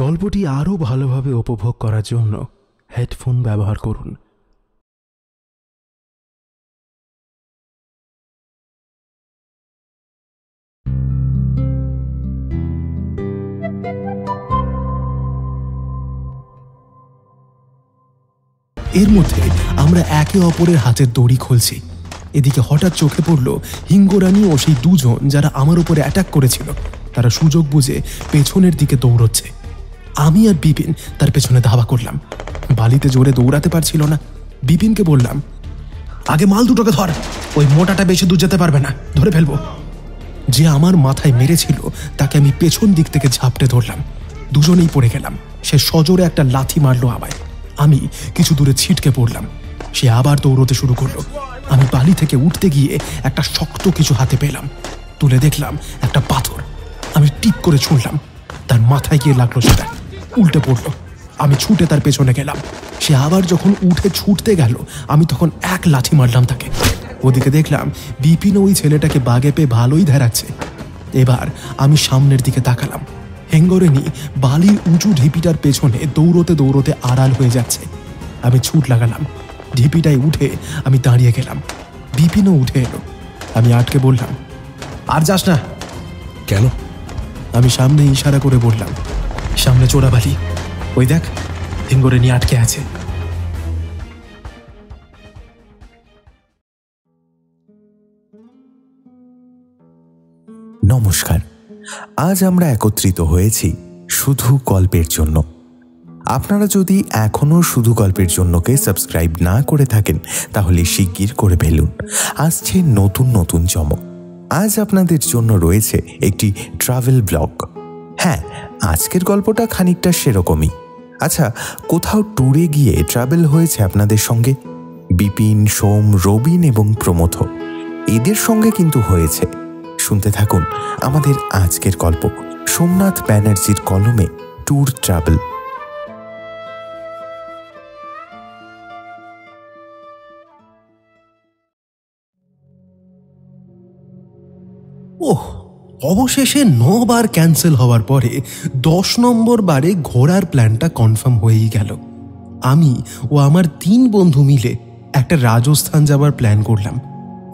গল্পটি আরও ভালোভাবে উপভোগ করার জন্য হেডফোন ব্যবহার করুন। এর মধ্যে আমরা একে অপরের হাতের দড়ি খুলছি। এদিকে হঠাৎ চোখে পড়ল হিঙ্গরানি ও সেই দুজন যারা আমার উপরে অ্যাটাক করেছিল। তারা সুযোগ বুঝে পেছনের দিকে দৌড়চ্ছে। আমি আর বিপিন তার পেছনে ধাওয়া করলাম। বালিতে জোরে দৌড়াতে পারছিল না। বিপিনকে বললাম, আগে মাল দুটোকে ধর, ওই মোটাটা বেশি দূর যেতে পারবে না, ধরে ফেলবো। যে আমার মাথায় মেরেছিল তাকে আমি পেছন দিক থেকে ঝাপটে ধরলাম। দুজনেই পড়ে গেলাম। সে সজোরে একটা লাথি মারলো আমায়। আমি কিছু দূরে ছিটকে পড়লাম। সে আবার দৌড়তে শুরু করলো। আমি বালি থেকে উঠতে গিয়ে একটা শক্ত কিছু হাতে পেলাম। তুলে দেখলাম একটা পাথর। আমি টিপ করে ছুঁড়লাম। তার মাথায় গিয়ে লাগলো, সেটা উল্টে পড়লো। আমি ছুটে তার পেছনে গেলাম। সে আবার যখন উঠে ছুটতে গেল, আমি তখন এক লাথি মারলাম তাকে। ওদিকে দেখলাম বিপিন ওই ছেলেটাকে বাগে পেয়ে ভালোই ধারাচ্ছে। এবার আমি সামনের দিকে তাকালাম। হেঙ্গরেনি বালির উঁচু ঢিপিটার পেছনে দৌড়তে দৌড়তে আড়াল হয়ে যাচ্ছে। আমি ছুট লাগালাম। ঢিপিটায় উঠে আমি দাঁড়িয়ে গেলাম। বিপিনও উঠে এলো। আমি আটকে বললাম, আর যাস না। কেন? আমি সামনে ইশারা করে বললাম, সামনে চোরাবালি, ওই দেখ হেঙ্গরেনি আটকে আছে। নমস্কার, আজ আমরা একত্রিত হয়েছি শুধু গল্পের জন্য। আপনারা যদি এখনও শুধু গল্পের জন্যকে সাবস্ক্রাইব না করে থাকেন তাহলে শিগগির করে ফেলুন। আসছে নতুন নতুন চমক। আজ আপনাদের জন্য রয়েছে একটি ট্রাভেল ব্লগ। হ্যাঁ, আজকের গল্পটা খানিকটা সেরকমই। আচ্ছা, কোথাও ট্যুরে গিয়ে ট্রাভেল হয়েছে আপনাদের সঙ্গে? বিপিন, সোম, রবিন এবং প্রমথ, এদের সঙ্গে কিন্তু হয়েছে। শুনতে থাকুন আমাদের আজকের গল্প, সোমনাথ ব্যানার্জির কলমে ট্যুর ট্রাভেল। ওহ, অবশেষে 9 বার ক্যান্সেল হওয়ার পরে 10 নম্বর বারে ঘোরার প্ল্যানটা কনফার্ম হয়েই গেল। আমি ও আমার 3 বন্ধু মিলে একটা রাজস্থান যাবার প্ল্যান করলাম।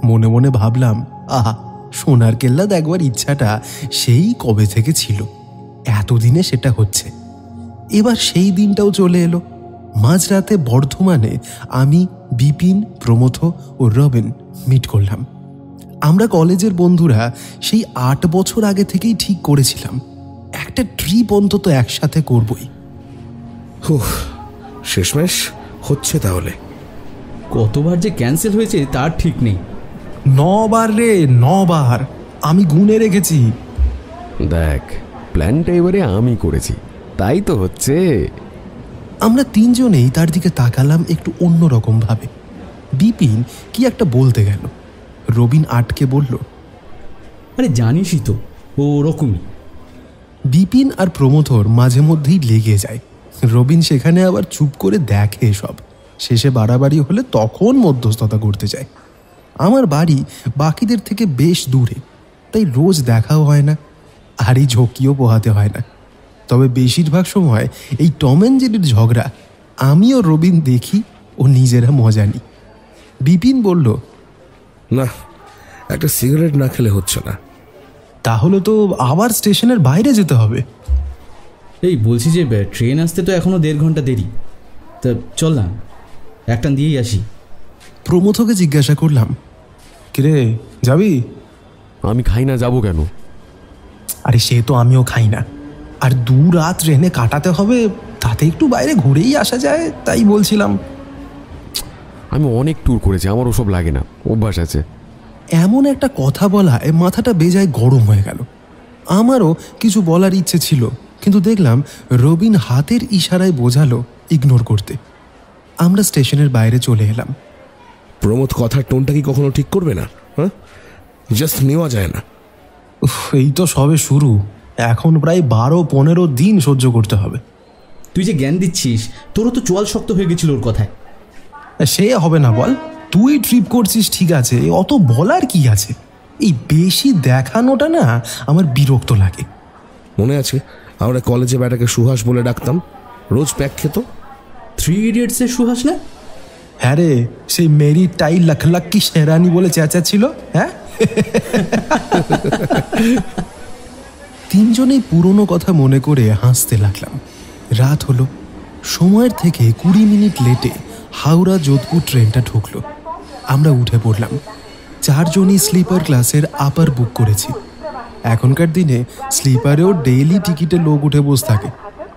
মনে মনে ভাবলাম, আহা, সোনার কেল্লা দেখবার ইচ্ছাটা সেই কবে থেকে ছিল, এতদিনে সেটা হচ্ছে। এবার সেই দিনটাও চলে এলো। মাঝরাতে বর্ধমানে আমি, বিপিন, প্রমথ ও রবিন মিট করলাম। আমরা কলেজের বন্ধুরা সেই 8 বছর আগে থেকেই ঠিক করেছিলাম একটা ট্রিপ অন্তত একসাথে করবই। শেষমেশ হচ্ছে তাহলে। কতবার যে ক্যান্সেল হয়েছে তার ঠিক নেই। 9 বার রে, 9 বার। আমি গুনে রেখেছি। দেখ, প্ল্যানটা এবারে আমি করেছি, তাই তো হচ্ছে। আমরা 3 জনেই তার দিকে তাকালাম একটু অন্যরকম ভাবে। বিপিন কি একটা বলতে গেল। রবিন আটকে বলল, আরে জানিসই তো, ও ওরকমই। বিপিন আর প্রমথর মাঝে মধ্যেই লেগে যায়। রবিন সেখানে আবার চুপ করে দেখে সব। শেষে বাড়াবাড়ি হলে তখন মধ্যস্থতা করতে যায়। আমার বাড়ি বাকিদের থেকে বেশ দূরে, তাই রোজ দেখাও হয় না, আর এই ঝক্কিও পোহাতে হয় না। তবে বেশিরভাগ সময় এই টম অ্যান্ড জেরির ঝগড়া আমিও রবিন দেখি ও নিজেরা মজা নিই। বিপিন বলল, না, একটা সিগারেট না খেলে হচ্ছে না। তাহলে তো আবার স্টেশনের বাইরে যেতে হবে। এই বলছি যে ট্রেন আসতে তো এখনও 1.5 ঘন্টা দেরি, তা চল না একটা দিয়েই আসি। প্রমথকে জিজ্ঞাসা করলাম, কিরে যাবি? আমি খাই না, যাবো কেন? আরে সে তো আমিও খাই না, আর 2 রাত ট্রেনে কাটাতে হবে, তাতে একটু বাইরে ঘুরেই আসা যায়, তাই বলছিলাম। আমি অনেক ট্যুর করেছি, আমার ওসব লাগে না, অভ্যাস আছে। এমন একটা কথা বলায় মাথাটা বেজায় গরম হয়ে গেল। আমারও কিছু বলার ইচ্ছে ছিল, কিন্তু দেখলাম রবিন হাতের ইশারায় বোঝালো ইগনোর করতে। আমরা স্টেশনের বাইরে চলে এলাম। প্রমোদ কথার টোনটা কি কখনো ঠিক করবে না? হ্যাঁ, জাস্ট নেওয়া যায় না। এই তো সবে শুরু, এখন প্রায় 12-15 দিন সহ্য করতে হবে। তুই যে জ্ঞান দিচ্ছিস, তোরও তো চোয়াল শক্ত হয়ে গেছিল ওর কথায়। সে হবে না বল, তুই ট্রিপ করছিস ঠিক আছে, অত বলার কি আছে? এই বেশি দেখানোটা না আমার বিরক্ত লাগে। মনে আছে আমরা কলেজে ব্যাটাকে সুহাস বলে ডাকতাম, রোজ প্যাক খেত। 3 ইডিয়টসের সুহাস না? হ্যাঁ রে, সেই মেরি টাই লাখ লাখ কি শেরানি বলে চেঁচা ছিল। হ্যাঁ, তিনজনেই পুরনো কথা মনে করে হাসতে লাগলাম। রাত হলো। সময়ের থেকে 20 মিনিট লেটে হাওড়া যোধপুর ট্রেনটা ঢুকলো। আমরা উঠে পড়লাম। 4 জনই স্লিপার ক্লাসের আপার বুক করেছি। এখনকার দিনে স্লিপারেও ডেইলি টিকিটে লোক উঠে বসে থাকে,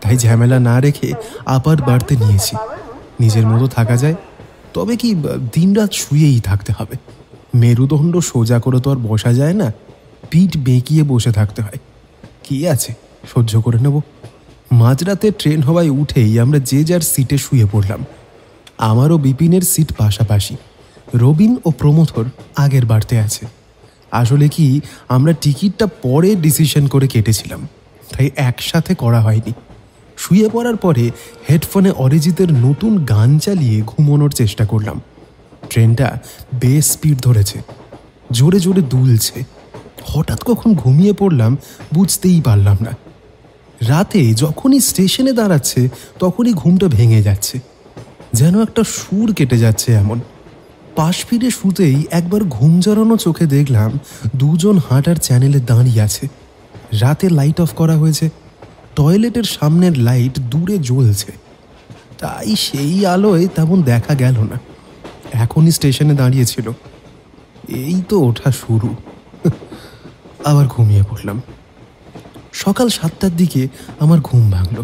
তাই ঝামেলা না রেখে আপার বাড়তে নিয়েছি। নিজের মতো থাকা যায়, তবে কি দিনরাত শুয়েই থাকতে হবে। মেরুদণ্ড সোজা করে তো আর বসা যায় না, পিঠ বেঁকিয়ে বসে থাকতে হয়। কি আছে, সহ্য করে নেব। মাঝরাতে ট্রেন হওয়ায় উঠেই আমরা যে যার সিটে শুয়ে পড়লাম। আমারও বিপিনের সিট পাশাপাশি। রবিন ও প্রমথর আগের বাড়তে আছে। আসলে কি, আমরা টিকিটটা পরে ডিসিশন করে কেটেছিলাম, তাই একসাথে করা হয়নি। শুয়ে পড়ার পরে হেডফোনে অরিজিতের নতুন গান চালিয়ে ঘুমানোর চেষ্টা করলাম। ট্রেনটা বেশ স্পিড ধরেছে, জোরে জোরে দুলছে। হঠাৎ কখন ঘুমিয়ে পড়লাম বুঝতেই পারলাম না। রাতে যখনই স্টেশনে দাঁড়াচ্ছে তখনই ঘুমটা ভেঙে যাচ্ছে, যেন একটা সুর কেটে যাচ্ছে এমন। পাশ ফিরে শুতেই একবার ঘুম জড়ানো চোখে দেখলাম 2 জন হাঁটার চ্যানেলে দাঁড়িয়ে আছে। রাতে লাইট অফ করা হয়েছে, টয়লেটের সামনের লাইট দূরে জ্বলছে, তাই সেই আলোয় তেমন দেখা গেল না। এখনই স্টেশনে দাঁড়িয়েছিল। এই তো ওঠা শুরু। আবার ঘুমিয়ে পড়লাম। সকাল 7টার দিকে আমার ঘুম ভাঙল।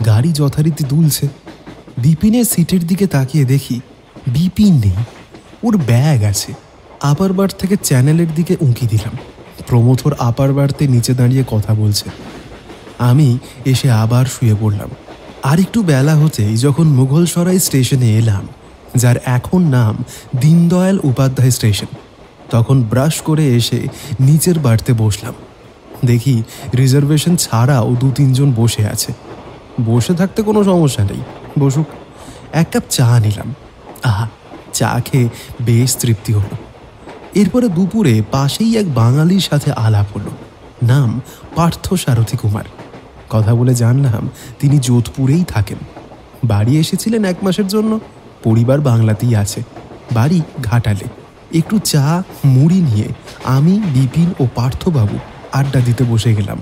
গাড়ি যথারীতি দুলছে। বিপিনের সিটের দিকে তাকিয়ে দেখি বিপিন নেই, ওর ব্যাগ আছে। আপার বার্থ থেকে চ্যানেলের দিকে উঁকি দিলাম। প্রমথর আপার বার্থে নিচে দাঁড়িয়ে কথা বলছে। আমি এসে আবার শুয়ে পড়লাম। আর একটু বেলা হতেই যখন মুঘলসরাই স্টেশনে এলাম, যার এখন নাম দীনদয়াল উপাধ্যায় স্টেশন, তখন ব্রাশ করে এসে নিচের বাড়তে বসলাম। দেখি রিজার্ভেশন ছাড়াও 2-3 জন বসে আছে। বসে থাকতে কোনো সমস্যা নেই, বসুক। 1 কাপ চা নিলাম। আহা, চা খেয়ে বেশ তৃপ্তি হলো। এরপরে দুপুরে পাশেই এক বাঙালির সাথে আলাপ হলো। নাম পার্থ সারথী কুমার। কথা বলে জানলাম তিনি যোধপুরেই থাকেন। বাড়ি এসেছিলেন 1 মাসের জন্য। পরিবার বাংলাতেই আছে, বাড়ি ঘাটালে। একটু চা মুড়ি নিয়ে আমি, বিপিন ও পার্থবাবু আড্ডা দিতে বসে গেলাম।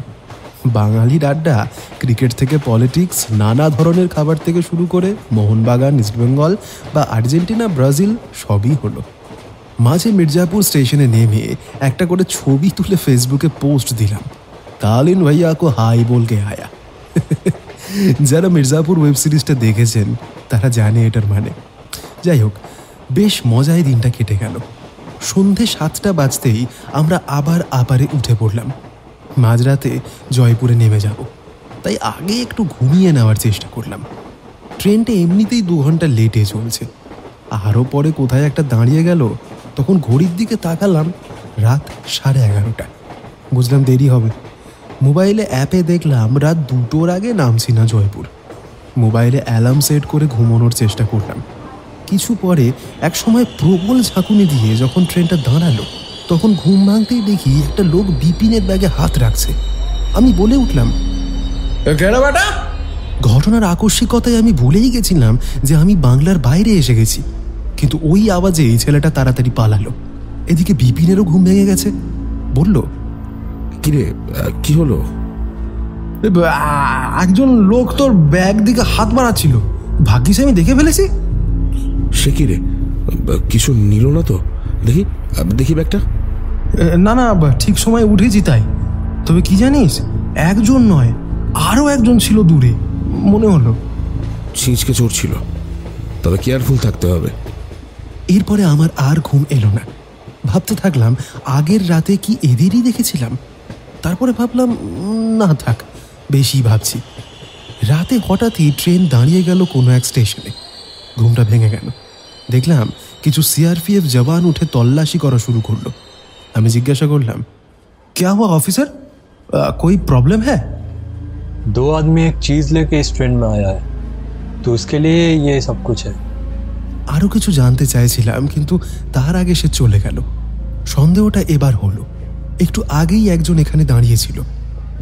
বাঙালির আড্ডা ক্রিকেট থেকে পলিটিক্স, নানা ধরনের খাবার থেকে শুরু করে মোহনবাগান, ইস্টবেঙ্গল বা আর্জেন্টিনা, ব্রাজিল সবই হলো। মাঝে মির্জাপুর স্টেশনে নেমে একটা করে ছবি তুলে ফেসবুকে পোস্ট দিলাম, কালিন ভাইয়া কো হাই বল কে আয়া। যারা মির্জাপুর ওয়েব সিরিজটা দেখেছেন তারা জানে এটার মানে। যাই হোক, বেশ মজায় দিনটা কেটে গেল। সন্ধে 7টা বাজতেই আমরা আবার আপারে উঠে পড়লাম। মাঝরাতে জয়পুরে নেমে যাব, তাই আগে একটু ঘুমিয়ে নেওয়ার চেষ্টা করলাম। ট্রেনটা এমনিতেই 2 ঘন্টা লেটে চলছে। আরও পরে কোথায় একটা দাঁড়িয়ে গেল, তখন ঘড়ির দিকে তাকালাম, রাত 11:30। বুঝলাম দেরি হবে। মোবাইলে অ্যাপে দেখলাম রাত 2টোর আগে নামছি না জয়পুর। মোবাইলে অ্যালার্ম সেট করে ঘুমানোর চেষ্টা করলাম। কিছু পরে এক সময় প্রবল ঝাঁকুনি দিয়ে যখন ট্রেনটা দাঁড়ালো, তখন ঘুম ভাঙতেই দেখি একটা লোক বিপিনের ব্যাগে হাত রাখছে। আমি বলে উঠলাম, ঘটনার আকস্মিকতায় আমি ভুলেই গেছিলাম যে আমি বাংলার বাইরে এসে গেছি। কিন্তু ওই আওয়াজে এই ছেলেটা তাড়াতাড়ি পালালো। এদিকে বিপিনেরও ঘুম ভেঙে গেছে। বলল, কিরে, কি হলো? একজন লোক তোর ব্যাগ দিকে হাত মারাচ্ছিল, ভাগ্যিস আমি দেখে ফেলেছি। সে কি রে, কিছু নিল না তো? দেখি দেখি ব্যাগটা। না না, ঠিক সময় উঠেছি তাই। তবে কি জানিস, একজন নয়, আরও একজন ছিল দূরে মনে হলো। ছিঁচকে চোর ছিল, তবে কেয়ারফুল থাকতে হবে। এরপরে আমার আর ঘুম এলো না। ভাবতে থাকলাম আগের রাতে কি এদেরই দেখেছিলাম। তারপরে ভাবলাম না থাক, বেশি ভাবছি। রাতে হঠাৎই ট্রেন দাঁড়িয়ে গেল কোনো এক স্টেশনে। ঘুমটা ভেঙে গেল। দেখলাম কিছু সিআরপিএফ জওয়ান উঠে তল্লাশি করা শুরু করলো। আমি জিজ্ঞাসা করলাম, क्या हुआ ऑफिसर, कोई प्रॉब्लम है? 2 आदमी एक चीज लेके इस ट्रेन में आया है, तो उसके लिए ये सब कुछ है। আরও কিছু জানতে চাইছিলাম, কিন্তু তার আগে সে চলে গেল। সন্দেহটা এবার হলো। একটু আগেই একজন এখানে দাঁড়িয়েছিল।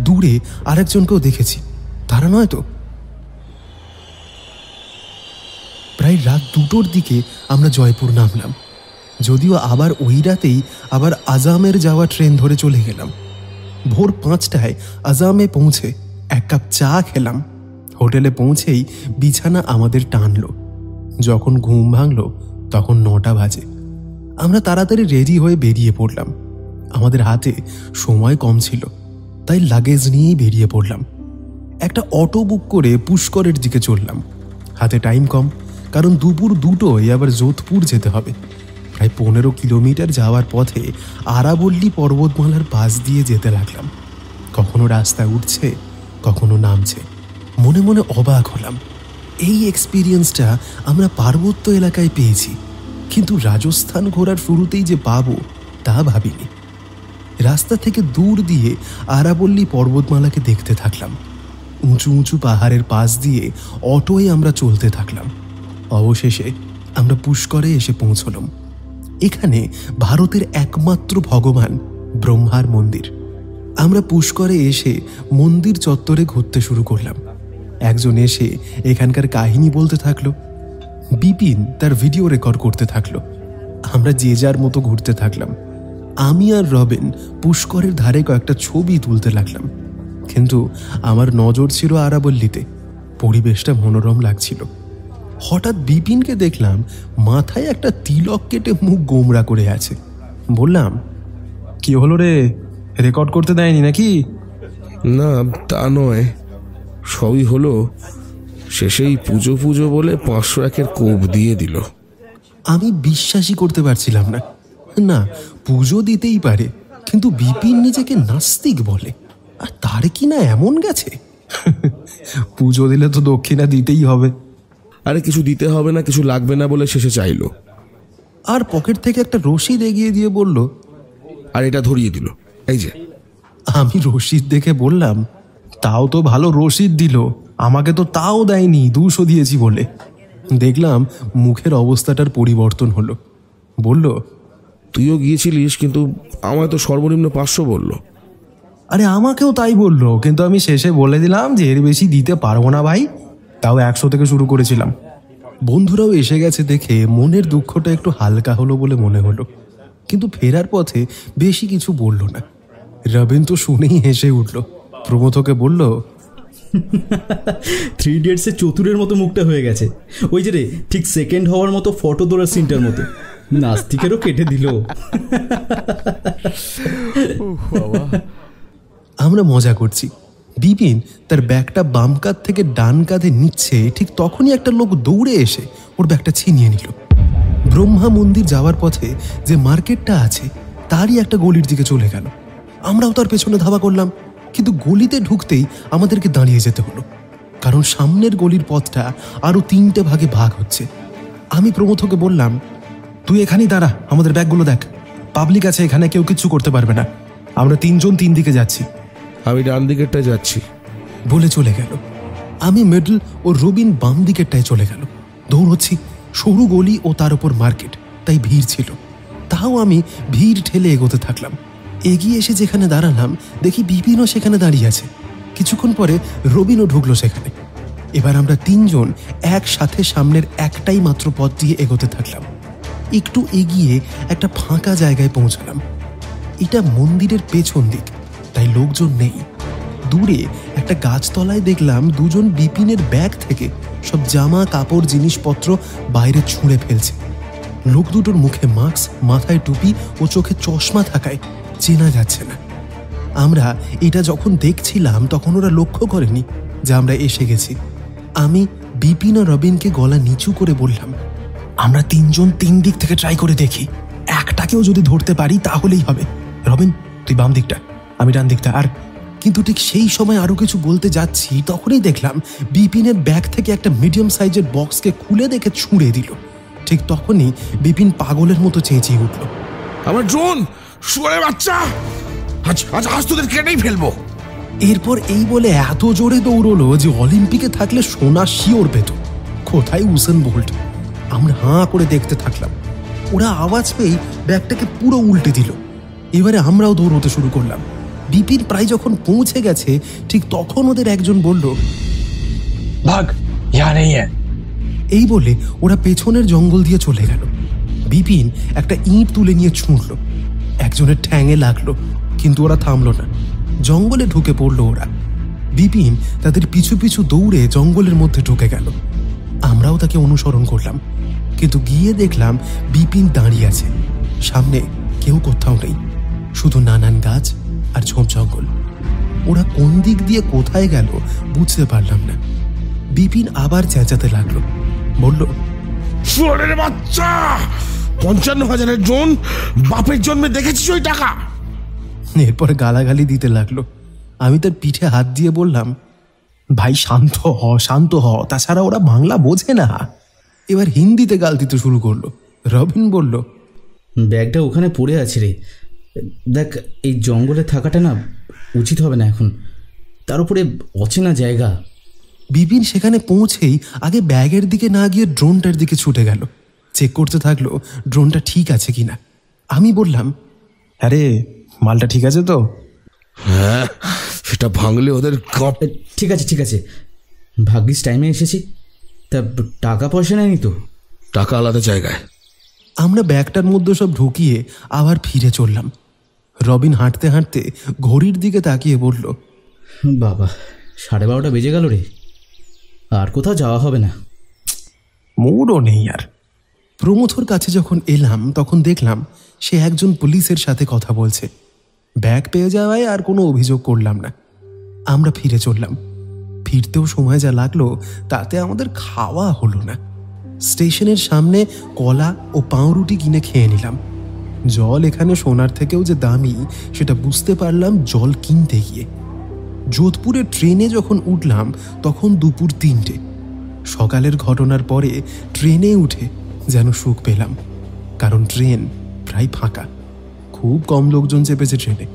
দূরে আরেকজনকেও দেখেছি, তারা নয় তো? প্রায় রাত 2টোর দিকে আমরা জয়পুর নামলাম। যদিও আবার ওই রাতেই আবার আজামের যাওয়া ট্রেন ধরে চলে গেলাম। ভোর 5টায় আজামে পৌঁছে 1 কাপ চা খেলাম। হোটেলে পৌঁছেই বিছানা আমাদের টানল। যখন ঘুম ভাঙল তখন 9টা বাজে। আমরা তাড়াতাড়ি রেডি হয়ে বেরিয়ে পড়লাম। আমাদের হাতে সময় কম ছিল, তাই লাগেজ নিয়েই বেরিয়ে পড়লাম। একটা অটো বুক করে পুষ্করের দিকে চললাম। হাতে টাইম কম, কারণ দুপুর 2টোয় আবার যোধপুর যেতে হবে। প্রায় 15 কিলোমিটার যাওয়ার পথে আরাবল্লী পর্বতমালার পাশ দিয়ে যেতে লাগলাম। কখনো রাস্তায় উঠছে, কখনো নামছে। মনে মনে অবাক হলাম, এই এক্সপিরিয়েন্সটা আমরা পার্বত্য এলাকায় পেয়েছি, কিন্তু রাজস্থান ঘোরার শুরুতেই যে পাবো তা ভাবিনি। রাস্তা থেকে দূর দিয়ে আরাবল্লী পর্বতমালাকে দেখতে থাকলাম। উঁচু উঁচু পাহাড়ের পাশ দিয়ে অটোয় আমরা চলতে থাকলাম। অবশেষে আমরা পুষ্করে এসে পৌঁছলাম। এখানে ভারতের একমাত্র ভগবান ব্রহ্মার মন্দির। আমরা পুষ্করে এসে মন্দির চত্বরে ঘুরতে শুরু করলাম। একজন এসে এখানকার কাহিনী বলতে থাকলো। বিপিন তার ভিডিও রেকর্ড করতে থাকলো। আমরা যে যার মতো ঘুরতে থাকলাম। আমি আর রবিন পুষ্করের ধারে কয়েকটা ছবি তুলতে লাগলাম, কিন্তু আমার নজর ছিল আরাবল্লীতে। পরিবেশটা মনোরম লাগছিল। হঠাৎ বিপিনকে দেখলাম মাথায় একটা তিলক কেটে মুখ গোমরা করে আছে। বললাম, কি হলো রে, রেকর্ড করতে দেয়নি নাকি? না, তা নয়, সবই হলো, শেষেই পুজো পুজো বলে 501-এর কোপ দিয়ে দিল। আমি বিশ্বাসই করতে পারছিলাম না। না, পুজো দিতেই পারে, কিন্তু বিপিন নিজেকে নাস্তিক বলে, আর তার কি না এমন গেছে? পুজো দিলে তো দক্ষিণা দিতেই হবে। আরে কিছু দিতে হবে না, কিছু লাগবে না বলে শেষে চাইলো, আর পকেট থেকে একটা রসিদ এগিয়ে দিয়ে বলল, আর এটা ধরিয়ে দিল, এই যে। আমি রসিদ দেখে বললাম, তাও তো ভালো রসিদ দিল, আমাকে তো তাও দেয়নি, 200 দিয়েছি বলে। দেখলাম মুখের অবস্থাটার পরিবর্তন হলো। বলল, তুইও গিয়েছিলিস, কিন্তু আমায় তো সর্বনিম্ন 500 বললো। আরে আমাকেও তাই বললো, কিন্তু আমি শেষে বলে দিলাম যে এর বেশি দিতে পারবো না ভাই, তাও 100 থেকে শুরু করেছিলাম। বন্ধুরাও এসে গেছে দেখে মনের দুঃখটা একটু হালকা হলো বলে মনে হলো, কিন্তু ফেরার পথে বেশি কিছু বলল না। রবিন তো শুনেই হেসে উঠল। প্রমথকে বলল, 3 Idiots-এ চতুরের মতো মুখটা হয়ে গেছে। ওই যে রে, ঠিক সেকেন্ড হওয়ার মতো ফটো তোলার সিনটার মতো। নাস্তিকেরও কেটে দিল। আমরা মজা করছি। বিপিন তার ব্যাগটা বাম কাঁধ থেকে ডান কাঁধে নিচ্ছে, ঠিক তখনই একটা লোক দৌড়ে এসে ওর ব্যাগটা ছিনিয়ে নিল। ব্রহ্মা মন্দির যাওয়ার পথে যে মার্কেটটা আছে তারই একটা গলির দিকে চলে গেল। আমরাও তার পেছনে ধাওয়া করলাম, কিন্তু গলিতে ঢুকতেই আমাদেরকে দাঁড়িয়ে যেতে হলো, কারণ সামনের গলির পথটা আরো 3টে ভাগে ভাগ হচ্ছে। আমি প্রমথকে বললাম, তুই এখানেই দাঁড়া, আমাদের ব্যাগগুলো দেখ, পাবলিক আছে এখানে, কেউ কিচ্ছু করতে পারবে না। আমরা 3 জন 3 দিকে যাচ্ছি। আমি ডান দিকেরটায় যাচ্ছি বলে চলে গেল। আমি মিডল ও রবিন বাম দিকেরটায় চলে গেল। দৌড়চ্ছি, সরু গলি ও তার উপর মার্কেট, তাই ভিড় ছিল। তাও আমি ভিড় ঠেলে এগোতে থাকলাম। এগিয়ে এসে যেখানে দাঁড়ালাম দেখি বিপিনও সেখানে দাঁড়িয়ে আছে। কিছুক্ষণ পরে রবিনও ঢুকলো সেখানে। এবার আমরা 3 জন একসাথে সামনের একটাই মাত্র পথ দিয়ে এগোতে থাকলাম। একটু এগিয়ে একটা ফাঁকা জায়গায় পৌঁছলাম। এটা মন্দিরের পেছন দিক, তাই লোকজন নেই। দূরে একটা গাছতলায় দেখলাম 2 জন বিপিনের ব্যাগ থেকে সব জামা কাপড় জিনিসপত্র বাইরে ছুঁড়ে ফেলছে। লোক দুটোর মুখে মাস্ক, মাথায় টুপি ও চোখে চশমা থাকায় চেনা যাচ্ছে না। আমরা এটা যখন দেখছিলাম তখন ওরা লক্ষ্য করেনি যে আমরা এসে গেছি। আমি বিপিন ও রবিনকে গলা নিচু করে বললাম, আমরা 3 জন 3 দিক থেকে ট্রাই করে দেখি, একটাকেও যদি ধরতে পারি তাহলেই হবে। রবিন, তুই বাম দিকটা, আমি ডান দিকটা। আর কিন্তু ঠিক সেই সময় আরো কিছু বলতে যাচ্ছি, তখনই দেখলাম বিপিনের ব্যাগ থেকে একটা মিডিয়াম সাইজের বক্সকে খুলে দেখে ছুঁড়ে দিল। ঠিক তখনই বিপিন পাগলের মতো চেঁচিয়ে উঠল, আমার ড্রোন, শুয়োরে বাচ্চা, আজ তোদের কেটেই ফেলবো। এরপর এই বলে এত জোরে দৌড়লো যে অলিম্পিকে থাকলে সোনা শিওর পেত। কোথায় উসেন বোল্ট? আমরা হাঁ করে দেখতে থাকলাম। ওরা আওয়াজ পেয়ে ব্যাগটাকে পুরো উল্টে দিল। এবারে আমরাও দৌড়তে শুরু করলাম। বিপিন প্রায় যখন পৌঁছে গেছে ঠিক তখন ওদের একজন বলল, भाग, यहाँ नहीं है। এই বলে ওরা পেছনের জঙ্গল দিয়ে চলে গেল। বিপিন একটা ইঁট তুলে নিয়ে ছুঁড়ল, একজনের ঠ্যাঙে লাগলো, কিন্তু ওরা থামলো না, জঙ্গলে ঢুকে পড়লো ওরা। বিপিন তাদের পিছু পিছু দৌড়ে জঙ্গলের মধ্যে ঢুকে গেল। আমরাও তাকে অনুসরণ করলাম, কিন্তু গিয়ে দেখলাম বিপিন দাঁড়িয়ে আছে, সামনে কেউ কোথাও নেই, শুধু নানান গাছ আর ঝোপ জঙ্গল। ওরা কোন দিক দিয়ে কোথায় গেল বুঝতে পারলাম না। বিপিন আবার চেঁচাতে লাগলো, বলল, শুয়োরের বাচ্চা, 55,000-এর ড্রোন, বাপের জন্মে দেখেছিস ওই টাকা? এরপর গালাগালি দিতে লাগলো। আমি তার পিঠে হাত দিয়ে বললাম, ভাই শান্ত হ, শান্ত হ, তাছাড়া ওরা বাংলা বোঝে না। এবার হিন্দিতে গাল দিতে শুরু করলো। রবিন বলল, ব্যাগটা ওখানে পড়ে আছে রে, দেখ এই জঙ্গলে থাকাটা না উচিত হবে না এখন, তার উপরে অচেনা জায়গা। বিপিন সেখানে পৌঁছেই আগে ব্যাগের দিকে না গিয়ে ড্রোনটার দিকে ছুটে গেল, চেক করতে থাকলো ড্রোনটা ঠিক আছে কিনা। আমি বললাম, আরে মালটা ঠিক আছে তো? হ্যাঁ, সেটা ভাঙলে ওদের ঠিক আছে ঠিক আছে, ভাগ্যিস টাইমে এসেছি। তা টাকা পয়সা নেয়নি তো? টাকা আলাদা জায়গায়। আমরা ব্যাগটার মধ্যে সব ঢুকিয়ে আবার ফিরে চললাম। রবিন হাঁটতে হাঁটতে ঘড়ির দিকে তাকিয়ে বলল, বাবা 12:30 বেজে গেল রে, আর কোথাও যাওয়া হবে না। মুডও নেই আর। প্রমথর কাছে যখন এলাম তখন দেখলাম সে একজন পুলিশের সাথে কথা বলছে। ব্যাগ পেয়ে যাওয়ায় আর কোনো অভিযোগ করলাম না। আমরা ফিরে চললাম। ফিরতেও সময় যা লাগলো তাতে আমাদের খাওয়া হলো না। স্টেশনের সামনে কলা ও পাউরুটি কিনে খেয়ে নিলাম। জল এখানে সোনার থেকেও যে দামি সেটা বুঝতে পারলাম জল কিনতে গিয়ে। যোধপুরের ট্রেনে যখন উঠলাম তখন দুপুর 3টে। সকালের ঘটনার পরে ট্রেনে উঠে যেন সুখ পেলাম, কারণ ট্রেন প্রায় ফাঁকা, খুব কম লোকজন চেপেছে ট্রেনে।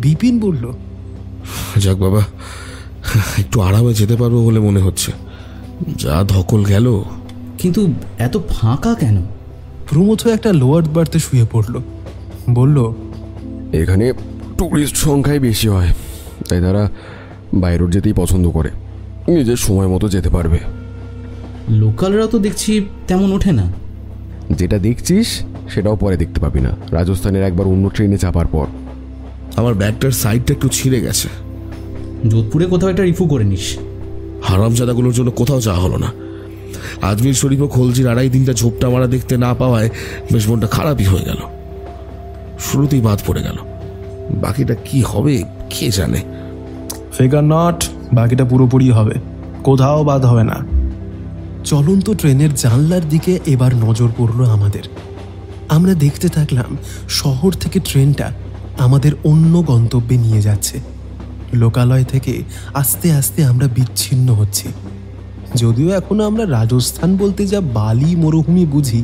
বিপিন বলল, যাক বাবা, একটু আরামে যেতে পারবো বলে মনে হচ্ছে, যা ধকল গেল। কিন্তু এত ফাঁকা কেন? প্রমথ একটা লোয়ার বার্থে শুয়ে পড়ল, বলল, এখানে টুরিস্ট সংখ্যাই বেশি হয়, তাই তারা বাইরের যেতেই পছন্দ করে, নিজের সময় মতো যেতে পারবে। লোকালরা তো দেখছি তেমন ওঠে না। যেটা দেখছিস সেটাও পরে দেখতে পাবি না, রাজস্থানের একবার অন্য ট্রেনে চাপার পর। আমার ব্যাগটার সাইডটা একটু ছিঁড়ে গেছে। যোধপুরে কোথাও একটা রিফু করে নিস। হারামজাদাগুলোর জন্য কোথাও যাওয়া হলো না। আজমির শরীফ ও খলজির 2.5 দিনটা ঝোপটা মারা দেখতে না পাওয়ায় বেশ মনটা খারাপই হয়ে গেল। শুরুতেই বাদ পড়ে গেল, বাকিটা কি হবে কে জানে। ফিগার নট, বাকিটা পুরোপুরি হবে, কোথাও বাদ হবে না। চলন্ত ট্রেনের জানলার দিকে এবার নজর পড়ল আমাদের। আমরা দেখতে থাকলাম শহর থেকে ট্রেনটা আমাদের অন্য গন্তব্যে নিয়ে যাচ্ছে। লোকালয় থেকে আস্তে আস্তে আমরা বিচ্ছিন্ন হচ্ছি। যদিও এখনো আমরা রাজস্থান বলতে যা বালি মরুভূমি বুঝি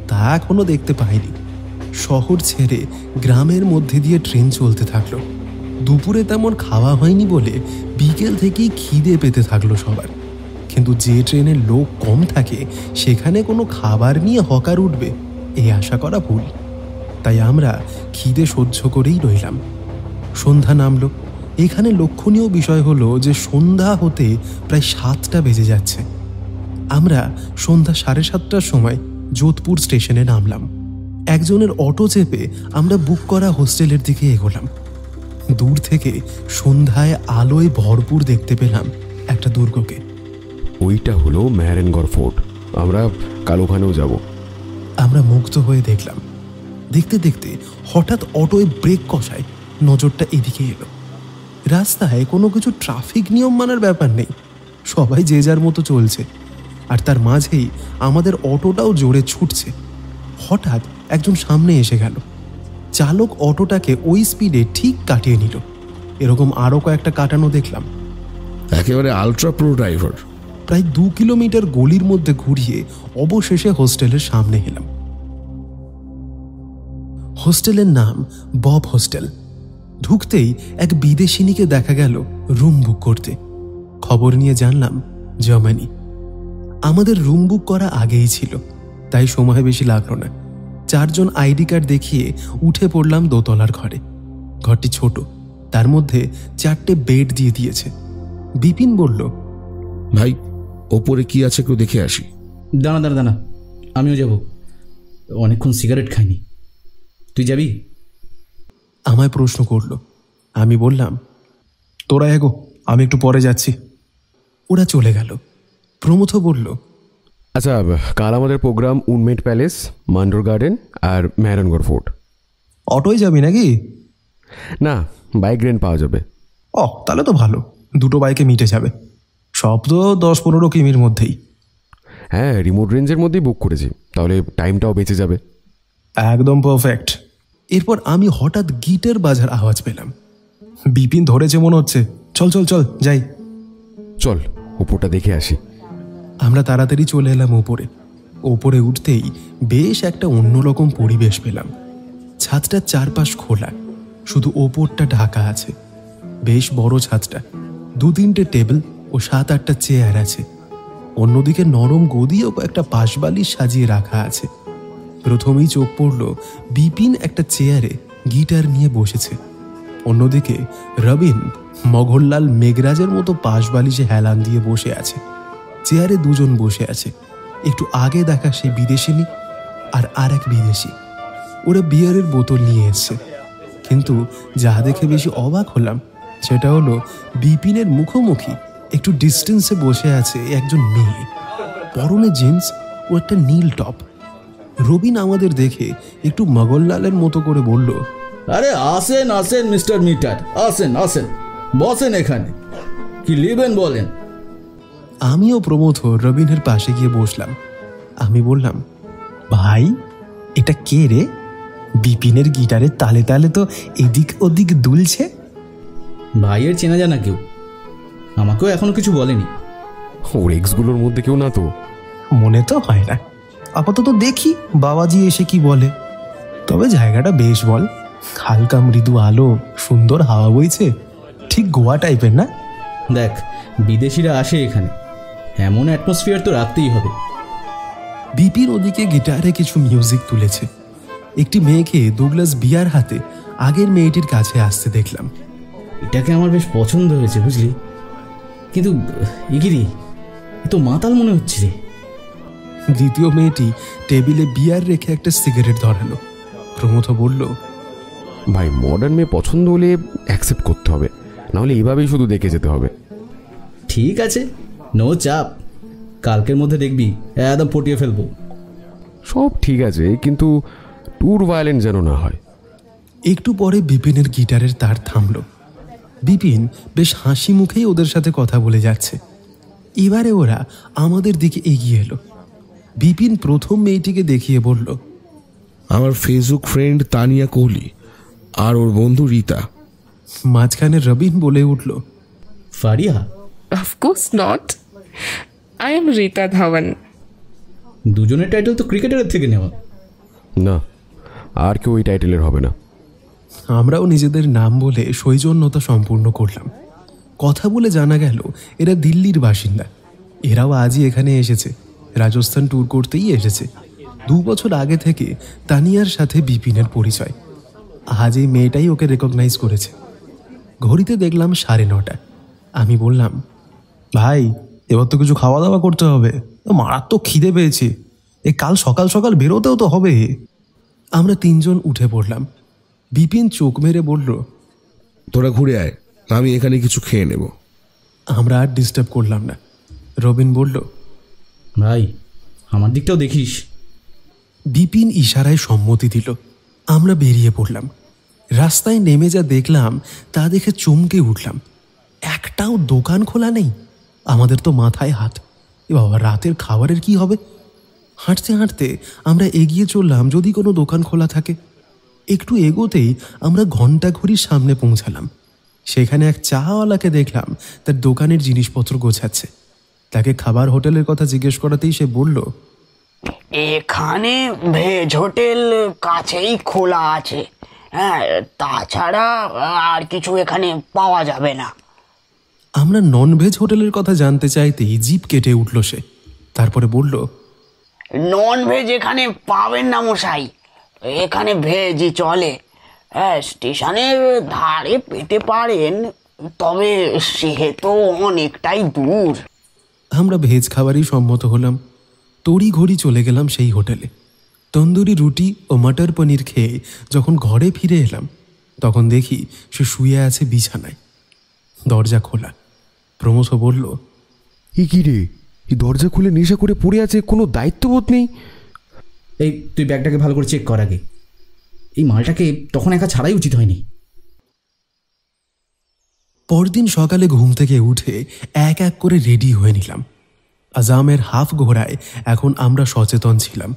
তা এখনো দেখতে পাইনি। শহর ছেড়ে গ্রামের মধ্যে দিয়ে ট্রেন চলতে থাকলো। দুপুরে তেমন খাওয়া হয়নি বলে বিকেল থেকেই খিদে পেতে থাকলো সবার, কিন্তু যে ট্রেনে লোক কম থাকে সেখানে কোনো খাবার নিয়ে হকার উঠবে এই আশা করা ভুল। তাই আমরা খিদে সহ্য করেই রইলাম। সন্ধ্যা নামলো। এখানে লক্ষণীয় বিষয় হলো যে সন্ধ্যা হতে প্রায় 7টা বেজে যাচ্ছে। আমরা সন্ধ্যা 7:30টার সময় যোধপুর স্টেশনে নামলাম। একজনের অটো চেপে আমরা বুক করা হোস্টেলের দিকে এগোলাম। দূর থেকে সন্ধ্যায় আলোয় ভরপুর দেখতে পেলাম একটা দুর্গকে। ওইটা হলো মেহেরনগড় ফোর্ট, আমরা কাল ওখানেও যাব। আমরা মুগ্ধ হয়ে দেখলাম। দেখতে দেখতে হঠাৎ অটোয় ব্রেক কষায় নজরটা এদিকে এলো। রাস্তায় কোনো কিছু ট্রাফিক নিয়ম মানার ব্যাপার নেই, সবাই যে যার মতো চলছে, আর তার মাঝেই আমাদের অটোটাও জোরে ছুটছে। হঠাৎ একজন সামনে এসে গেল। চালক অটোটাকে ওই স্পিডে ঠিক কাটিয়ে নিল। এরকম আরও কয়েকটা কাটানো দেখলাম। একেবারে আলট্রা প্রো ড্রাইভার। প্রায় 2 কিলোমিটার গলির মধ্যে ঘুরিয়ে অবশেষে হোস্টেলের সামনে এলাম। হোস্টেলের নাম বব হোস্টেল। ঢুকতেই এক বিদেশিনীকে দেখা গেল রুম বুক করতে। খবর নিয়ে জানলাম জার্মানি। আমাদের রুম বুক করা আগেই ছিল, তাই সময় বেশি লাগলো না। 4 জন আইডি কার্ড দেখিয়ে উঠে পড়লাম দোতলার ঘরে। ঘরটি ছোট, তার মধ্যে 4টে বেড দিয়ে দিয়েছে। বিপিন বলল, ভাই ওপরে কি আছে একটু দেখে আসি। দাঁড়া দাঁড়া দাঁড়া, আমিও যাব, অনেকক্ষণ সিগারেট খাইনি। তুই যাবি? আমায় প্রশ্ন করল। আমি বললাম, তোরা এগো, আমি একটু পরে যাচ্ছি। ওরা চলে গেল। প্রমথ বলল, আচ্ছা, কাল আমাদের প্রোগ্রাম উনমেট প্যালেস, মান্ডোর গার্ডেন আর মেহরানগড় ফোর্ট। অটোয় যাবি নাকি? না, বাইক রেন্ট পাওয়া যাবে। তাহলে তো ভালো, 2টো বাইকে মিটে যাবে। সব তো 10-15 কিমির মধ্যেই। হ্যাঁ, রিমোট রেঞ্জের মধ্যেই বুক করেছি, তাহলে টাইমটাও বেঁচে যাবে। একদম পারফেক্ট। এরপর আমি হঠাৎ গিটার বাজার আওয়াজ পেলাম। বিপিন ধরেছে মনে হচ্ছে। চল চল চল যাই। চল উপরটা দেখে আসি। আমরা তাড়াতাড়ি চলে এলাম ওপরে। ওপরে উঠতেই বেশ একটা অন্যরকম পরিবেশ পেলাম। ছাদটার চারপাশ খোলা, শুধু ওপরটা ঢাকা আছে। বেশ বড় ছাদটা, 2-3টে টেবিল ও 7-8টা চেয়ার আছে। অন্যদিকে নরম গদি ও কয়েকটা পাশবালিশ সাজিয়ে রাখা আছে। প্রথমেই চোখ পড়ল বিপিন একটা চেয়ারে গিটার নিয়ে বসেছে। অন্যদিকে রবিন মগহরলাল মেঘরাজের মতো পাশবালিশে হেলান দিয়ে বসে আছে। চেয়ারে 2জন বসে আছে, একটু আগে দেখা সেই বিদেশিনী আর এক বিদেশি। ওরা বিয়ারের বোতল নিয়ে এসছে। কিন্তু যা দেখে বেশি অবাক হলাম সেটা হলো বিপিনের মুখোমুখি একটু ডিস্টেন্সে বসে আছে একজন মেয়ে, পরনে জিন্স ও একটা নীল টপ। রবিন আমাদের দেখে একটু মগহরলালের মতো করে বলল, আরে আসেন আসেন মিস্টার মিটার, আসেন আসেন, বসেন এখানে, কি নেবেন বলেন। আমিও প্রমথ রবিনের পাশে গিয়ে বসলাম। আমি বললাম, ভাই এটা কে রে? বিপিনের গিটারের তালে তালে তো এদিক ওদিক দুলছে। ভাইয়ের চেনা জানা কেউ? আমাকেও এখনো কিছু বলেনি। ওর এক্সগুলোর মধ্যে কেউ না তো? মনে তো হয় না, আপাতত দেখি বাবাজি এসে কি বলে। তবে জায়গাটা বেশ বল, হালকা মৃদু আলো, সুন্দর হাওয়া বইছে, ঠিক গোয়া টাইপের না? দেখ, বিদেশিরা আসে এখানে, এমন অ্যাটমসফিয়ার তো রাখতেই হবে। বিপিন ওদিকে গিটারে কিছু মিউজিক তুলেছে। একটি মেয়েকে 2 গ্লাস বিয়ার হাতে আগের মেয়েটির কাছে আসতে দেখলাম। এটাকে আমার বেশ পছন্দ হয়েছে বুঝলি, কিন্তু এগিরি এ তো মাতাল মনে হচ্ছে রে। দ্বিতীয় মেয়েটি টেবিলে বিয়ার রেখে একটা সিগারেট ধরালো। প্রমথ বলল, ভাই মডার্ন মেয়ে পছন্দ হলে অ্যাকসেপ্ট করতে হবে, নাহলে এভাবেই শুধু দেখে যেতে হবে। ঠিক আছে, নো চাপ, কালকের মধ্যে দেখবি একদম পটিয়ে ফেলবো। সব ঠিক আছে, কিন্তু ট্যুর ভায়োলেন্ট যেন না হয়। একটু পরে বিপিনের গিটারের তার থামল। বিপিন বেশ হাসি মুখেই ওদের সাথে কথা বলে যাচ্ছে। এবারে ওরা আমাদের দিকে এগিয়ে এলো। বিপিন প্রথম মেয়েটিকে দেখিয়ে বলল, আমার ফেসবুক ফ্রেন্ড তানিয়া কোহলি আর ওর বন্ধু রীতা। মাঝখানে রবিন বলে উঠল, Faria? Of course not. I am Rita Dhawan. দুজনের টাইটেল তো ক্রিকেটারের থেকে নেওয়া। না, আর কেউ ওই টাইটেলের হবে না। আমরাও নিজেদের নাম বলে সৌজন্যতা সম্পূর্ণ করলাম। কথা বলে জানা গেল এরা দিল্লির বাসিন্দা। এরাও আজই এখানে এসেছে, রাজস্থান ট্যুর করতেই এসেছে। 2 বছর আগে থেকে তানিয়ার সাথে বিপিনের পরিচয়। আজ এই মেয়েটাই ওকে রেকগনাইজ করেছে। ঘড়িতে দেখলাম 9:30। আমি বললাম, ভাই এবার তো কিছু খাওয়া দাওয়া করতে হবে, মারাত্মক খিদে পেয়েছে। কাল সকাল সকাল বেরোতেও তো হবে। আমরা 3 জন উঠে পড়লাম। বিপিন চোখ মেরে বলল, তোরা ঘুরে আয়, আমি এখানে কিছু খেয়ে নেব। আমরা আর ডিস্টার্ব করলাম না। রবিন বলল, ভাই আমার দিকটাও দেখিস। বিপিন ইশারায় সম্মতি দিল। আমরা বেরিয়ে পড়লাম। রাস্তায় নেমে যা দেখলাম তা দেখে চমকে উঠলাম। একটাও দোকান খোলা নেই। আমাদের তো মাথায় হাত, এ বাবা রাতের খাবারের কি হবে? হাঁটতে হাঁটতে আমরা এগিয়ে চললাম যদি কোনো দোকান খোলা থাকে। একটু এগোতেই আমরা ঘন্টা ঘড়ির সামনে পৌঁছালাম। সেখানে এক চাওয়ালাকে দেখলাম তার দোকানের জিনিসপত্র গোছাচ্ছে। তাকে খাবার হোটেলের কথা জিজ্ঞেস করাতেই সে বলল, এখানে ভেজ হোটেল কাছেই খোলা আছে, হ্যাঁ, তাছাড়া আর কিছু এখানে পাওয়া যাবে না। আমরা ননভেজ হোটেলের কথা জানতে চাইতেই জিভ কেটে উঠল সে। তারপরে বলল, নন ভেজ এখানে পাবেন না মশাই, এখানে ভেজই চলে। হ্যাঁ, স্টেশনের ধারে পেতে পারেন, তবে সেহেতু অনেকটাই দূর। আমরা ভেজ খাবারই সম্মত হলাম। তড়ি ঘড়ি চলে গেলাম সেই হোটেলে। তন্দুরি রুটি ও মটর পনির খেয়ে যখন ঘরে ফিরে এলাম, তখন দেখি সে শুয়ে আছে বিছানায়, দরজা খোলা। প্রমথ বলল, কি রে, এই দরজা খুলে নেশা করে পড়ে আছে, কোনো দায়িত্ববোধ নেই। এই তুই ব্যাগটাকে ভালো করে চেক কর আগে। এই মালটাকে তখন একা ছাড়াই উচিত হয়নি। পরদিন সকালে ঘুম থেকে উঠে এক এক করে রেডি হয়ে নিলাম। আজামের হাফ ঘোড়ায় এখন আমরা সচেতন ছিলাম।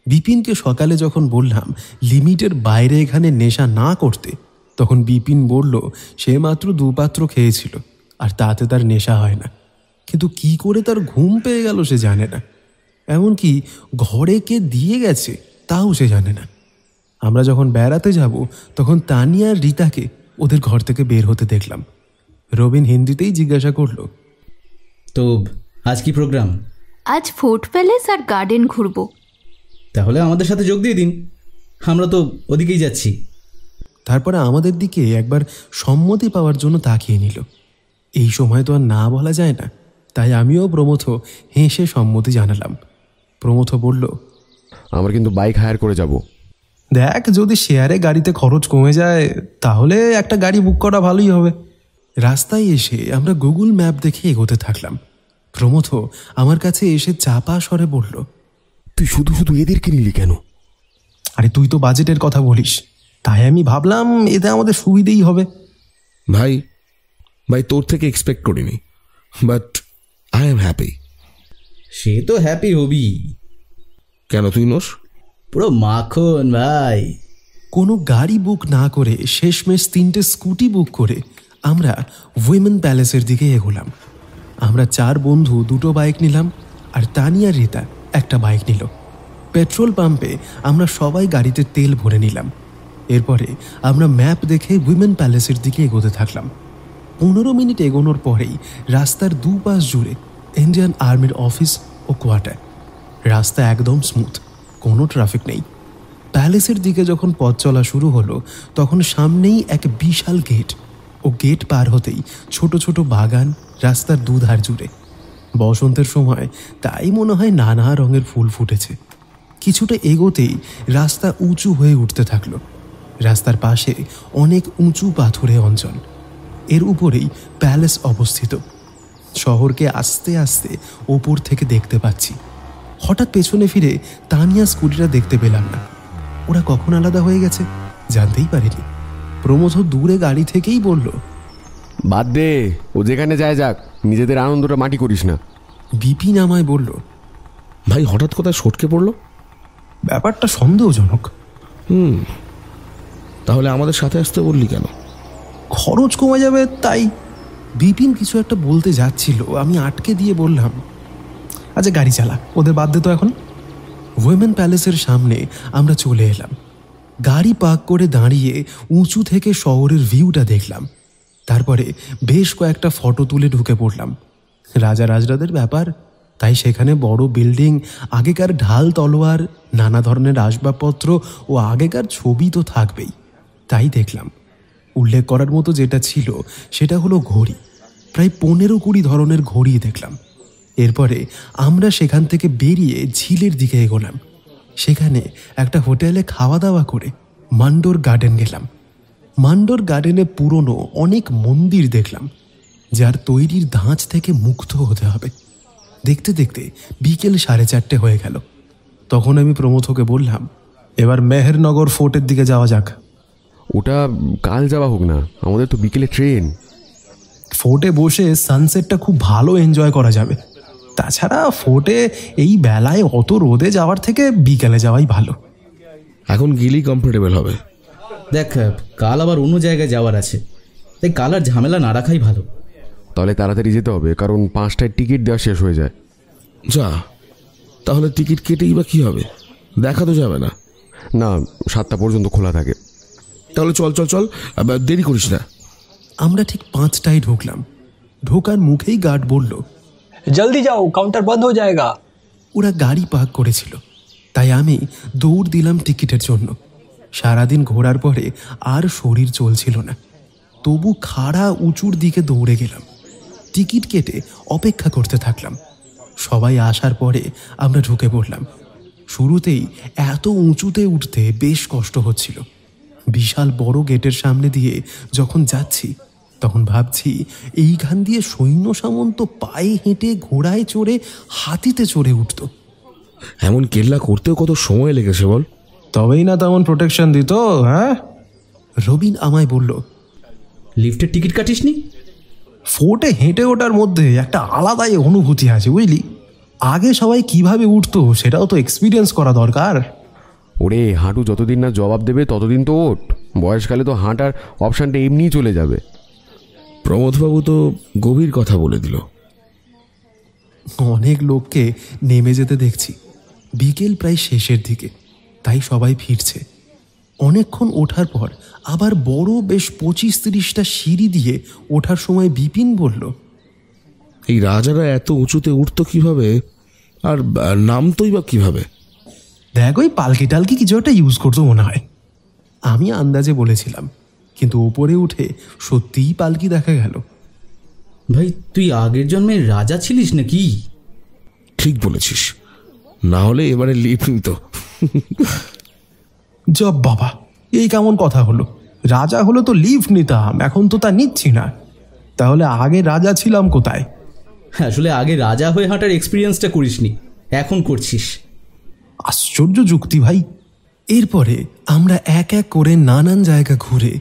বিপিনকে সকালে যখন বললাম লিমিটের বাইরে এখানে নেশা না করতে, তখন বিপিন বলল সে মাত্র 2 পাত্র খেয়েছিল আর তাতে তার নেশা হয় না। কিন্তু কি করে তার ঘুম পেয়ে গেল সে জানে না, এমনকি ঘরে কে দিয়ে গেছে তাও সে জানে না। আমরা যখন বেড়াতে যাব তখন তানিয়া আর রিতাকে ওদের ঘর থেকে বের হতে দেখলাম। রবিন হিন্দিতেই জিজ্ঞাসা করলো, তো আজ কি প্রোগ্রাম? আজ ফোর্ট প্যালেস আর গার্ডেন ঘুরবো। তাহলে আমাদের সাথে যোগ দিয়ে দিন, আমরা তো ওদিকেই যাচ্ছি। তারপরে আমাদের দিকে একবার সম্মতি পাওয়ার জন্য তাকিয়ে নিল। এই সময় তো আর না বলা যায় না, তাই আমিও প্রমথ হেসে সম্মতি জানালাম। প্রমথ বলল, আমরা কিন্তু বাইক হায়ার করে যাব। দেখ, যদি শেয়ারে গাড়িতে খরচ কমে যায় তাহলে একটা গাড়ি বুক করা ভালোই হবে। রাস্তায় এসে আমরা গুগল ম্যাপ দেখে এগোতে থাকলাম। প্রমথ আমার কাছে এসে চাপা স্বরে বলল, তুই শুধু শুধু এদেরকে নিলি কেন? আরে তুই তো বাজেটের কথা বলিস, তাই আমি ভাবলাম এতে আমাদের সুবিধেই হবে। ভাই ভাই তোর থেকে এক্সপেক্ট করিনি, বাট আই এম হ্যাপি। সে তো হ্যাপি হবি। কেন, তুই নোস? পুরো মাখন ভাই। কোনো গাড়ি বুক না করে শেষমেশ 3টে স্কুটি বুক করে আমরা উইমেন প্যালেসের দিকে এগোলাম। আমরা 4 বন্ধু 2টো বাইক নিলাম আর তানিয়া রিতা একটা বাইক নিল। পেট্রোল পাম্পে আমরা সবাই গাড়িতে তেল ভরে নিলাম। এরপরে আমরা ম্যাপ দেখে উইমেন প্যালেসের দিকে এগোতে থাকলাম। 15 মিনিট এগোনোর পরেই রাস্তার দুপাশ জুড়ে ইন্ডিয়ান আর্মির অফিস ও কোয়ার্টার। রাস্তা একদম স্মুথ, কোনো ট্রাফিক নেই। প্যালেসের দিকে যখন পথ চলা শুরু হলো তখন সামনেই এক বিশাল গেট, ও গেট পার হতেই ছোট ছোট বাগান রাস্তার দুধার জুড়ে। বসন্তের সময় তাই মনে হয় নানা রঙের ফুল ফুটেছে। কিছুটা এগোতেই রাস্তা উঁচু হয়ে উঠতে থাকলো। রাস্তার পাশে অনেক উঁচু পাথুরে অঞ্চল, এর উপরেই প্যালেস অবস্থিত। শহরকে আস্তে আস্তে ওপর থেকে দেখতে পাচ্ছি। হঠাৎ পেছনে ফিরে তানিয়া স্কুটিটা দেখতে পেলাম না। ওরা কখন আলাদা হয়ে গেছে জানতেই পারিনি। প্রমথ দূরে গাড়ি থেকেই বলল, বাদ দে, ও যেখানে যায় যাক, নিজেদের আনন্দটা মাটি করিস না। বিপিন আমায় বলল, ভাই হঠাৎ কোথায় সটকে পড়লো? ব্যাপারটা সন্দেহজনক। তাহলে আমাদের সাথে আসতে বললি কেন? খরচ কমে যাবে তাই। বিপিন কিছু একটা বলতে যাচ্ছিল, আমি আটকে দিয়ে বললাম, আচ্ছা গাড়ি চালা, ওদের বাদ দে তো এখন। উইমেন প্যালেসের সামনে আমরা চলে এলাম। গাড়ি পার্ক করে দাঁড়িয়ে উঁচু থেকে শহরের ভিউটা দেখলাম। তারপরে বেশ কয়েকটা ফটো তুলে ঢুকে পড়লাম। রাজা রাজরাদের ব্যাপার, তাই সেখানে বড় বিল্ডিং, আগেকার ঢাল তলোয়ার, নানা ধরনের আসবাবপত্র ও আগেকার ছবি তো থাকবেই। তাই দেখলাম। উল্লেখ করার মতো যেটা ছিল সেটা হলো ঘড়ি। প্রায় 15-20 ধরনের ঘড়ি দেখলাম। এরপরে আমরা সেখান থেকে বেরিয়ে ঝিলের দিকে এগোলাম। সেখানে একটা হোটেলে খাওয়া দাওয়া করে মান্ডোর গার্ডেন গেলাম। মান্ডোর গার্ডেনে পুরনো অনেক মন্দির দেখলাম, যার তৈরির ধাঁচ থেকে মুক্ত হতে হবে। দেখতে দেখতে বিকেল 4:30 হয়ে গেল। তখন আমি প্রমথকে বললাম, এবার মেহেরনগর ফোর্টের দিকে যাওয়া যাক। ওটা কাল যাওয়া হোক না, আমাদের তো বিকেলে ট্রেন। ফোর্টে বসে সানসেটটা খুব ভালো এনজয় করা যাবে। তাছাড়া ফোর্টে এই বেলায় অত রোদে যাওয়ার থেকে বিকেলে যাওয়াই ভালো। এখন গেলেই কমফোর্টেবল হবে। দেখ, কাল আবার অন্য জায়গায় যাওয়ার আছে, তাই কাল আর ঝামেলা না রাখাই ভালো। তাহলে তাড়াতাড়ি যেতে হবে, কারণ 5টায় টিকিট দেওয়া শেষ হয়ে যায়। যা, তাহলে টিকিট কেটেই বা কী হবে? দেখা তো যাবে না। না, 7টা পর্যন্ত খোলা থাকে। তাহলে চল চল চল, দেরি করিস না। আমরা ঠিক 5টায় ঢুকলাম। ঢোকার মুখেই গার্ড বলল, जल्दी जाओ, काउंटर बंद हो जाएगा। ওরা গাড়ি পার্ক করেছিল, তাই আমি দৌড় দিলাম টিকিটের জন্য। সারাদিন ঘোরার পরে আর শরীর চলছিল না, তবু খাড়া উঁচুর দিকে দৌড়ে গেলাম। টিকিট কেটে অপেক্ষা করতে থাকলাম। সবাই আসার পরে আমরা ঢুকে পড়লাম। শুরুতেই এত উঁচুতে উঠতে বেশ কষ্ট হচ্ছিল। বিশাল বড় গেটের সামনে দিয়ে যখন যাচ্ছি তখন ভাবছি এইখান দিয়ে সৈন্য সামন্ত পায়ে হেঁটে ঘোড়ায় চড়ে হাতিতে চড়ে উঠত। এমন কেল্লা করতেও কত সময় লেগেছে বল? তবেই না তেমন প্রোটেকশন দিত। হ্যাঁ, রবিন আমায় বলল, লিফটের টিকিট কাটিসনি? ফোর্টে হেঁটে ওঠার মধ্যে একটা আলাদাই অনুভূতি আছে বুঝলি। আগে সবাই কিভাবে উঠতো সেটাও তো এক্সপিরিয়েন্স করা দরকার। ওরে হাঁটু যতদিন না জবাব দেবে ততদিন তো ওঠ, বয়সকালে তো হাঁটার অপশানটা এমনিই চলে যাবে। প্রমোদবাবু তো গভীর কথা বলে দিল। অনেক লোককে নেমে যেতে দেখছি। বিকেল প্রায় শেষের দিকে, তাই সবাই ফিরছে। অনেকক্ষণ ওঠার পর আবার বড় বেশ 25-30টা সিঁড়ি দিয়ে ওঠার সময় বিপিন বলল, এই রাজারা এত উঁচুতে উঠতো কিভাবে, আর নামতোই বা কিভাবে? দেখ ওই পালকি টালকি কিছু একটা ইউজ করতো মনে হয়। আমি আন্দাজে বলেছিলাম, কিন্তু উপরে উঠে সত্যিই পালকি দেখা গেল। ভাই তুই আগের জন্মে রাজা ছিলিস নাকি? ঠিক বলেছিস, না হলে এবারে লিফট নিত। জব বাবা, এই কেমন কথা হলো? রাজা হলো তো লিফট নিতাম, এখন তো তা নিচ্ছি না। তাহলে আগে রাজা ছিলাম কোথায়? আসলে আগে রাজা হয়ে হাঁটার এক্সপিরিয়েন্সটা করিসনি, এখন করছিস। আশ্চর্য যুক্তি ভাই। এরপরে আমরা এক এক করে নানান জায়গা ঘুরে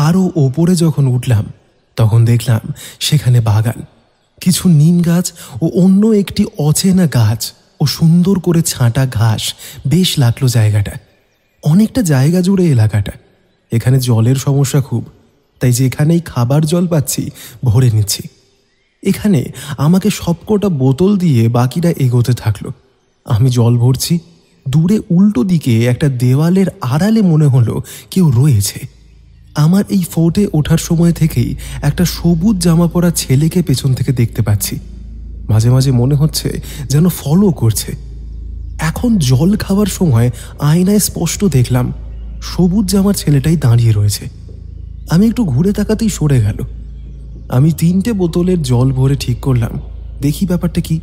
আরও ওপরে যখন উঠলাম তখন দেখলাম সেখানে বাগান, কিছু নিম গাছ ও অন্য একটি অচেনা গাছ ও সুন্দর করে ছাঁটা ঘাস। বেশ লাগলো জায়গাটা। অনেকটা জায়গা জুড়ে এলাকাটা। এখানে জলের সমস্যা খুব, তাই যেখানেই খাবার জল পাচ্ছি ভরে নিচ্ছি। এখানে আমাকে সবকটা বোতল দিয়ে বাকিটা এগোতে থাকলো। আমি জল ভরছি। দূরে উল্টো দিকে একটা দেওয়ালের আড়ালে মনে হলো কেউ রয়েছে। আমার এই ফোর্টে ওঠার সময় থেকেই একটা সবুজ জামা পরা ছেলেকে পেছন থেকে দেখতে পাচ্ছি। মাঝে মাঝে মনে হচ্ছে যেন ফলো করছে। এখন জল খাওয়ার সময় আয়নায় স্পষ্ট দেখলাম সবুজ জামার ছেলেটাই দাঁড়িয়ে রয়েছে। আমি একটু ঘুরে তাকাতেই সরে গেল। আমি 3টে বোতলের জল ভরে ঠিক করলাম দেখি ব্যাপারটা কি।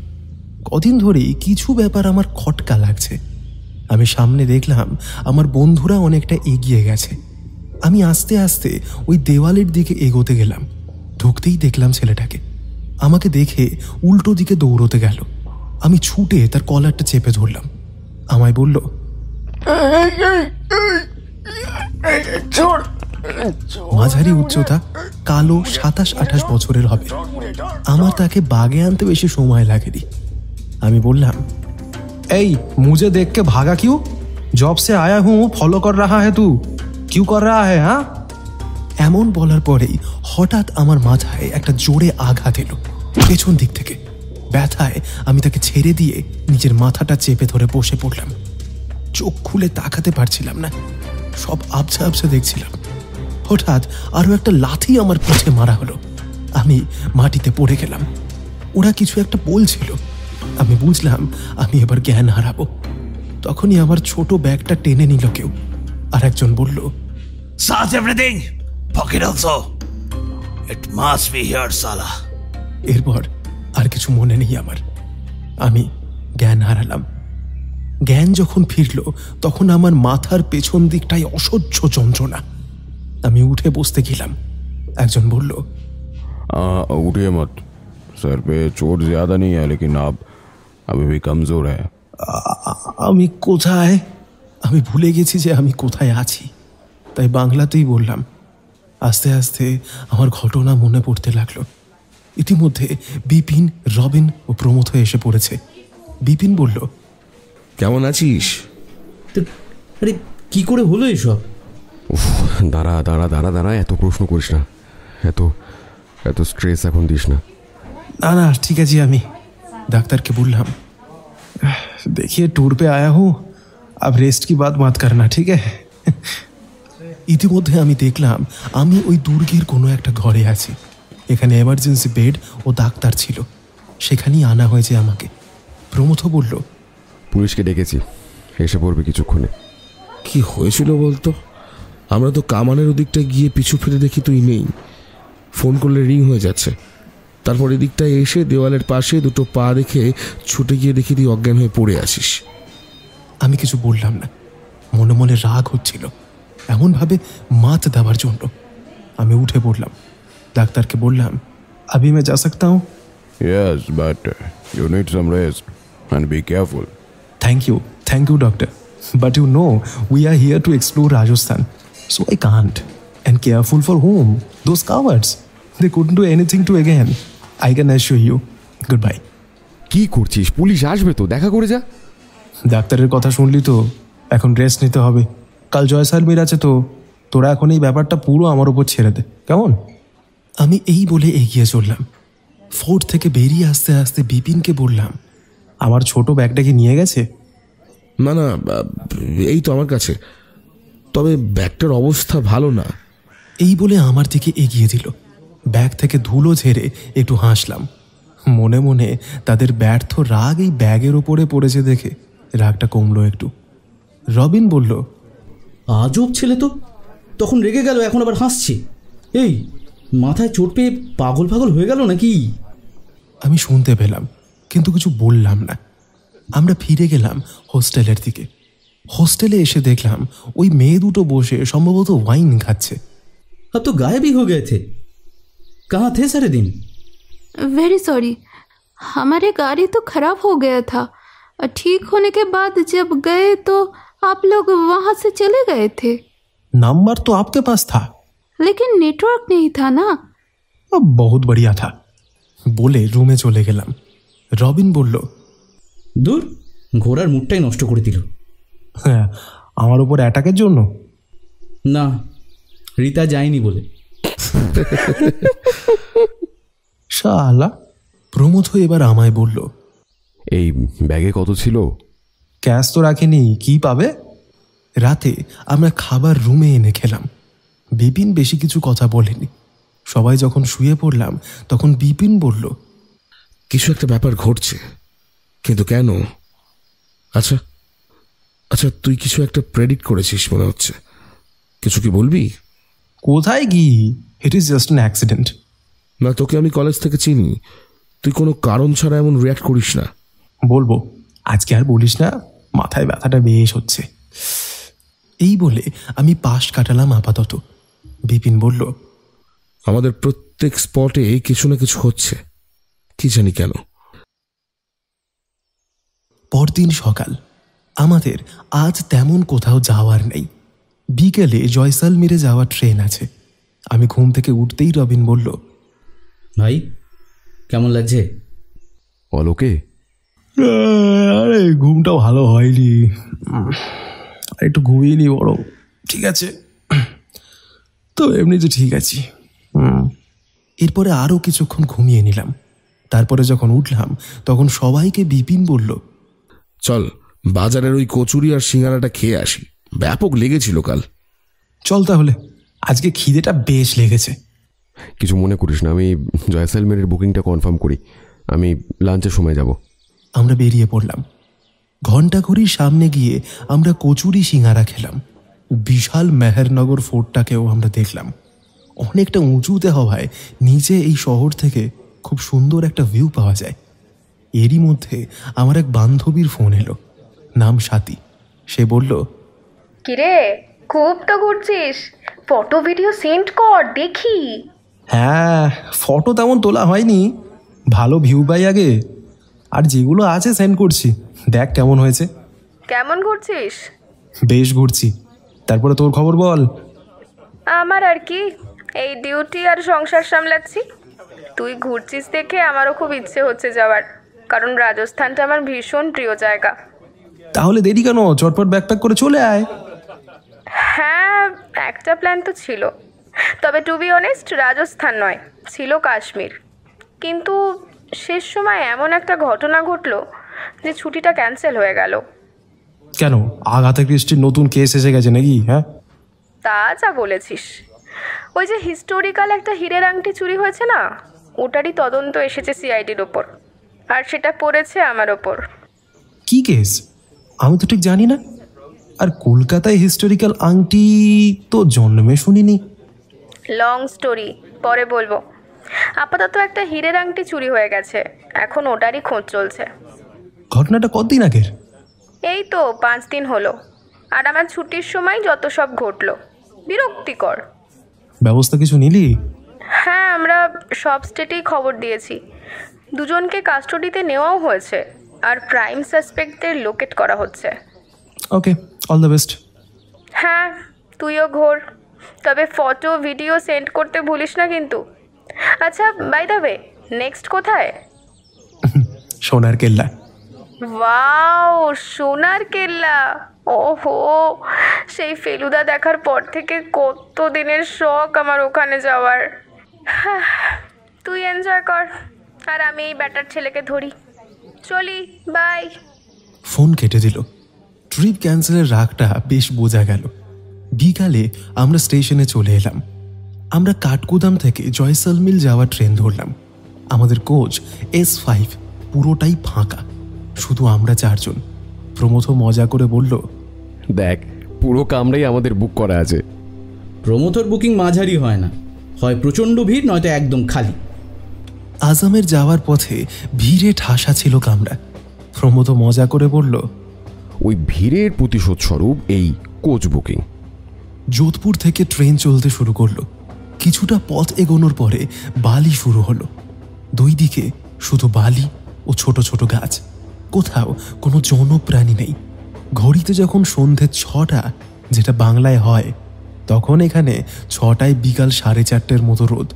কদিন ধরেই কিছু ব্যাপার আমার খটকা লাগছে। আমি সামনে দেখলাম আমার বন্ধুরা অনেকটা এগিয়ে গেছে। আমি আস্তে আস্তে ওই দেওয়ালের দিকে এগোতে গেলাম। ঢুকতেই দেখলাম ছেলেটাকে। আমাকে দেখে উল্টো দিকে দৌড়তে গেল। আমি ছুটে তার কলারটা চেপে ধরলাম। আমায় বলল, মাঝারি উচ্চতা, কালো, 27-28 বছরের হবে। আমার তাকে বাগে আনতে বেশি সময় লাগেনি। আমি বললাম, এই মুझे देख के भागा क्यों? जॉब से आया हूं, फॉलो कर रहा है तू, क्यों कर रहा है? हाँ, এমন বলার পরেই হঠাৎ আমার মাথায় একটা জোরে আঘাত এলো পেছন দিক থেকে। ব্যথায় আমি তাকে ছেড়ে দিয়ে নিজের মাথাটা চেপে ধরে বসে পড়লাম। চোখ খুলে তাকাতে পারছিলাম না, সব আবছা আবছা দেখছিলাম। হঠাৎ আরো একটা লাথি আমার পিঠে মারা হলো। আমি মাটিতে পড়ে গেলাম। ওরা কিছু একটা বলছিল। আমি বুঝলাম আমি এবার জ্ঞান হারাবো। তখনই আমার ছোট ব্যাগটা টেনে নিল কেউ, আর একজন বলল, Start everything. Pocket also. It must be here, Sala. এরপর আর কিছু মনে নেই আমার। আমি জ্ঞান হারালাম। জ্ঞান যখন ফিরল তখন আমার মাথার পেছন দিকটায় অসহ্য যন্ত্রণা। আমি উঠে বসতে গেলাম। একজন বলল, उठिए मत, सर पे चोट ज्यादा नहीं है लेकिन आप अभी भी कमजोर है। আমি কোথায়? আমি ভুলে গেছি যে আমি কোথায় আছি, তাই বাংলাতেই বললাম। আস্তে আস্তে আমার ঘটনা মনে পড়তে লাগলো। ইতিমধ্যে বিপিন, রবিন ও প্রমথ এসে পড়েছে। বিপিন বলল, কেমন আছিস? আরে কি করে হলো এসব? উফ, দাঁড়া দাঁড়া দাঁড়া দাঁড়া, এত প্রশ্ন করিস না, এত এত স্ট্রেস এখন দিস না। না না ঠিক আছে। আমি ডাক্তারকে বললাম, देखिए टूर पे आया हूँ, अब रेस्ट की बात मत करना, ठीक है? ইতিমধ্যে আমি দেখলাম আমি ওই দুর্গের কোনো একটা ঘরে আছি। এখানে এমার্জেন্সি বেড ও ডাক্তার ছিল, সেখানেই আনা হয়েছে আমাকে। প্রমথ বলল, পুলিশকে ডেকেছি, এসে পড়বে কিছুক্ষণে। কি হয়েছিল বলতো? আমরা তো কামানের ওদিকটা গিয়ে পিছু ফিরে দেখি তুই নেই। ফোন করলে রিং হয়ে যাচ্ছে। তারপর এদিকটায় এসে দেওয়ালের পাশে দুটো পা দেখে ছুটে গিয়ে দেখি তুই অজ্ঞান হয়ে পড়ে আছিস। আমি কিছু বললাম না, মনে মনে রাগ হচ্ছিল এমনভাবে মাত দেওয়ার জন্য। আমি উঠে পড়লাম, ডাক্তারকে বললাম, अभी मैं जा सकता हूँ? Yes, but you need some rest and be careful. Thank you, doctor. But you know, we are here to explore Rajasthan, so I can't. And careful for whom? Those cowards. They couldn't do anything to again. I can assure you. Goodbye. কি করছিস? Police আসবে তো, দেখা করে যা। ডাক্তারের কথা শুনলি তো, এখন রেস্ট নিতে হবে। কাল জয়সালমীর আছে তো, তোরা এখন এই ব্যাপারটা পুরো আমার উপর ছেড়ে দে, কেমন? আমি এই বলে এগিয়ে চললাম। ফোর্ট থেকে বেরিয়ে আসতে আসতে বিপিনকে বললাম, আমার ছোট ব্যাগটা কি নিয়ে গেছে? না না, এই তো আমার কাছে, তবে ব্যাগটার অবস্থা ভালো না। এই বলে আমার দিকে এগিয়ে দিল। ব্যাগ থেকে ধুলো ঝেড়ে একটু হাসলাম। মনে মনে তাদের ব্যর্থ রাগ এই ব্যাগের ওপরে পড়েছে দেখে রাগটা কমলো একটু। রবিন বলল, আজব ছেলে তো, তখন রেগে গেল, এখন আবার হাসছে। এই মাথায় চোট পেয়ে পাগল পাগল হয়ে গেল নাকি? আমি শুনতে পেলাম, কিন্তু কিছু বললাম না। আমরা ফিরে গেলাম হোস্টেলের দিকে। হোস্টেলে এসে দেখলাম ওই মেয়ে দুটো বসে সম্ভবত ওয়াইন খাচ্ছে। अब तो गायब ही हो गए थे, कहाँ थे सारे दिन? वेरी सॉरी, हमारे गाड़ी तो खराब हो गया था। ठीक होने के बाद जब गए तो आप लोग वहाँ से चले गए थे। नंबर तो आपके पास था, लेकिन नेटवर्क नहीं था ना। अब बहुत बढ़िया था बोले रूमे चले गेलाम। রবিন বলল, দূর, ঘোড়ার মুডটাই নষ্ট করে দিল। হ্যাঁ, আমার উপর অ্যাটাকের জন্য না, রীতা যায়নি বলে। শালা। প্রমোদ এবার আমায় বলল, এই ব্যাগে কত ছিল? ক্যাশ তো রাখিনি, কি পাবে? রাতে আমরা খাবার রুমে এনে খেলাম। বিপিন বেশি কিছু কথা বলেনি। সবাই যখন শুয়ে পড়লাম তখন বিপিন বলল, কিছু একটা ব্যাপার ঘটছে, কিন্তু কেন? আচ্ছা আচ্ছা, তুই কিছু একটা প্রেডিক্ট করেছিস মনে হচ্ছে, কিছু কি বলবি? কোথায় কি? It is just an accident. না, তোকে আমি কলেজ থেকে চিনি, তুই কোনো কারণ ছাড়া এমন রিয়াক্ট করিস না। বলবো, আজকে আর বলিস না, মাথায় ব্যথাটা বেশ হচ্ছে। এই বলে আমি পাশ কাটালাম আপাতত। বিপিন বলল, আমাদের প্রত্যেক স্পটে কিছু না কিছু হচ্ছে, কি জানি কেন। পরদিন সকাল। আমাদের আজ তেমন কোথাও যাওয়ার নেই। বিকেলে জয়সালমীরে যাওয়ার ট্রেন আছে। আমি ঘুম থেকে উঠতেই রবিন বলল, ভাই কেমন লাগছে? অলোকে? আরে ঘুমটা ভালো হয়নি, একটু ঘুমিয়ে নি বড়। ঠিক আছে তো, এমনিতে ঠিক আছি। এরপরে আরও কিছুক্ষণ ঘুমিয়ে নিলাম। তারপরে যখন উঠলাম তখন সবাইকে বিপিন বলল, চল বাজারের ওই কচুরি আর সিঙ্গারাটা খেয়ে আসি, ব্যাপক লেগেছিল কাল। চল তাহলে, আজকে খিদেটা বেশ লেগেছে। কিছু মনে করিস না, আমি জয়সালমেরের বুকিংটা কনফার্ম করি, আমি লাঞ্চের সময় যাব। আমরা বেরিয়ে পড়লাম। ঘণ্টাঘড়ির সামনে গিয়ে আমরা কচুরি সিঙ্গারা খেলাম। বিশাল মেহেরনগর ফোর্টটাকেও আমরা দেখলাম। অনেকটা উঁচুতে হওয়ায় নিচে এই শহর থেকে খুব সুন্দর একটা ভিউ পাওয়া যায়। এরই মধ্যে আমার এক বান্ধবীর ফোন এলো, নাম স্বাতী। সে বলল, কিরে খুব তো ঘুরছিস, ফটো ভিডিও সেন্ড কর দেখি। হ্যাঁ, ফটো তেমন তোলা হয়নি, ভালো ভিউ পাই আগে, আর যেগুলো আছে সেন্ড করছি, দেখ কেমন হয়েছে। কেমন ঘুরছিস? বেশ ঘুরছি। তারপরে তোর খবর বল। আমার আর কি, এই ডিউটি আর সংসার সামলাচ্ছি। তুই ঘুরছিস দেখে আমারও খুব ইচ্ছে হচ্ছে যাওয়ার, কারণ রাজস্থানটা আমার ভীষণ প্রিয় জায়গা। তাহলে দেরি কেন, চটপট ব্যাগ প্যাক করে চলে আয়। হ্যাঁ, একটা প্ল্যান তো ছিল, তবে টু বি অনেস্ট রাজস্থান নয়, ছিল কাশ্মীর। কিন্তু শেষ সময় এমন একটা ঘটনা ঘটলো যে ছুটিটা ক্যান্সেল হয়ে গেল। কেন, আগাথা ক্রিস্টির নতুন কেস এসে গেছে নাকি? হ্যাঁ, তা যা বলেছিস। ওই যে হিস্টোরিক্যাল একটা হীরের আংটি চুরি হয়েছে না, ওটারই তদন্ত এসেছে সিআইডির ওপর, আর সেটা পড়েছে আমার ওপর। কি কেস? আমি তো ঠিক জানি না। আর কলকাতায় হিস্টোরিক্যাল আংটি তো জন্মে শুনিনি। লং স্টোরি, পরে বলবো। আপাতত একটা হীরের আংটি চুরি হয়ে গেছে, এখন ওটারই খোঁজ চলছে। ঘটনাটা কতদিন আগের? এই তো 5 দিন হলো। আর আমার ছুটির সময় যত সব ঘটলো, বিরক্তিকর। ব্যবস্থা কিছু নিলি? হ্যাঁ, আমরা সব স্টেটেই খবর দিয়েছি। 2 জনকে কাস্টডিতে নেওয়াও হয়েছে, আর প্রাইম সাসপেক্টদের লোকেট করা হচ্ছে। ওকে, অল দ্য বেস্ট। হ্যাঁ, তুইও ঘোর, তবে ফটো ভিডিও সেন্ড করতে ভুলিস না কিন্তু। আচ্ছা, বাই দ্য ওয়ে, নেক্সট কোথায়? সোনার কেল্লা। ওয়াও, সোনার কেল্লা। ওহো, সেই ফেলুদা দেখার পর থেকে কত দিনের শখ আমার ওখানে যাওয়ার। তুই এনজয় কর, আর আমি এই ব্যাটার ছেলেকে ধরি। চলি, বাই। ফোন কেটে দিল। ট্রিপ ক্যান্সেলের রাগটা বেশ বোঝা গেল। বিকালে আমরা স্টেশনে চলে এলাম। আমরা কাঠগুদাম থেকে জয়সলমিল যাওয়ার ট্রেন ধরলাম। আমাদের কোচ S5, পুরোটাই ফাঁকা, শুধু আমরা 4 জন। প্রমথ মজা করে বলল, দেখ, পুরো কামরাই আমাদের বুক করা আছে। প্রমথর বুকিং মাঝারি হয় না, হয় প্রচণ্ড ভিড়, নয়তো একদম খালি। আজমের যাওয়ার পথে ভিড়ে ঠাসা ছিল কামরা। প্রমথ মজা করে বলল, ওই ভিড়ের প্রতিশোধ স্বরূপ এই কোচ বুকিং। যোধপুর থেকে ট্রেন চলতে শুরু করলো। কিছুটা পথ এগোনোর পরে বালি শুরু হলো। 2 দিকে শুধু বালি ও ছোট ছোট গাছ, কোথাও কোনো জনপ্রাণী নেই। ঘড়িতে যখন সন্ধে 6টা, যেটা বাংলায় হয়, তখন এখানে 6টায় বিকাল 4:30 মতো রোদ।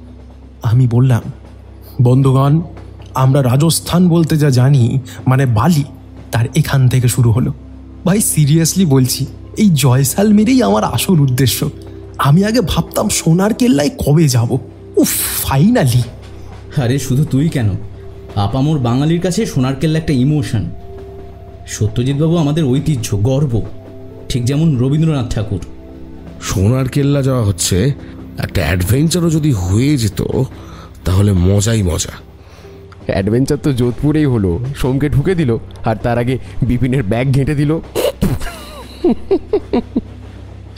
আমি বললাম, বন্ধুগণ, আমরা রাজস্থান বলতে যা জানি, মানে বালি, তার এখান থেকে শুরু হলো। ভাই সিরিয়াসলি বলছি, এই জয়সালমেরেই আমার আসল উদ্দেশ্য। আমি আগে ভাবতাম সোনার কেল্লায় কবে যাব, উফ ফাইনালি। আরে শুধু তুই কেন, আপামোর বাঙালির কাছে সোনার কেল্লা একটা ইমোশন। সত্যজিৎবাবু আমাদের ঐতিহ্য, গর্ব, ঠিক যেমন রবীন্দ্রনাথ ঠাকুর। সোনার কেল্লা যাওয়া হচ্ছে, একটা অ্যাডভেঞ্চারও যদি হয়ে যেত তাহলে মজাই মজা। অ্যাডভেঞ্চার তো যোধপুরেই হলো, সোমকে ঢুকে দিল, আর তার আগে বিপিনের ব্যাগ ঘেঁটে দিল।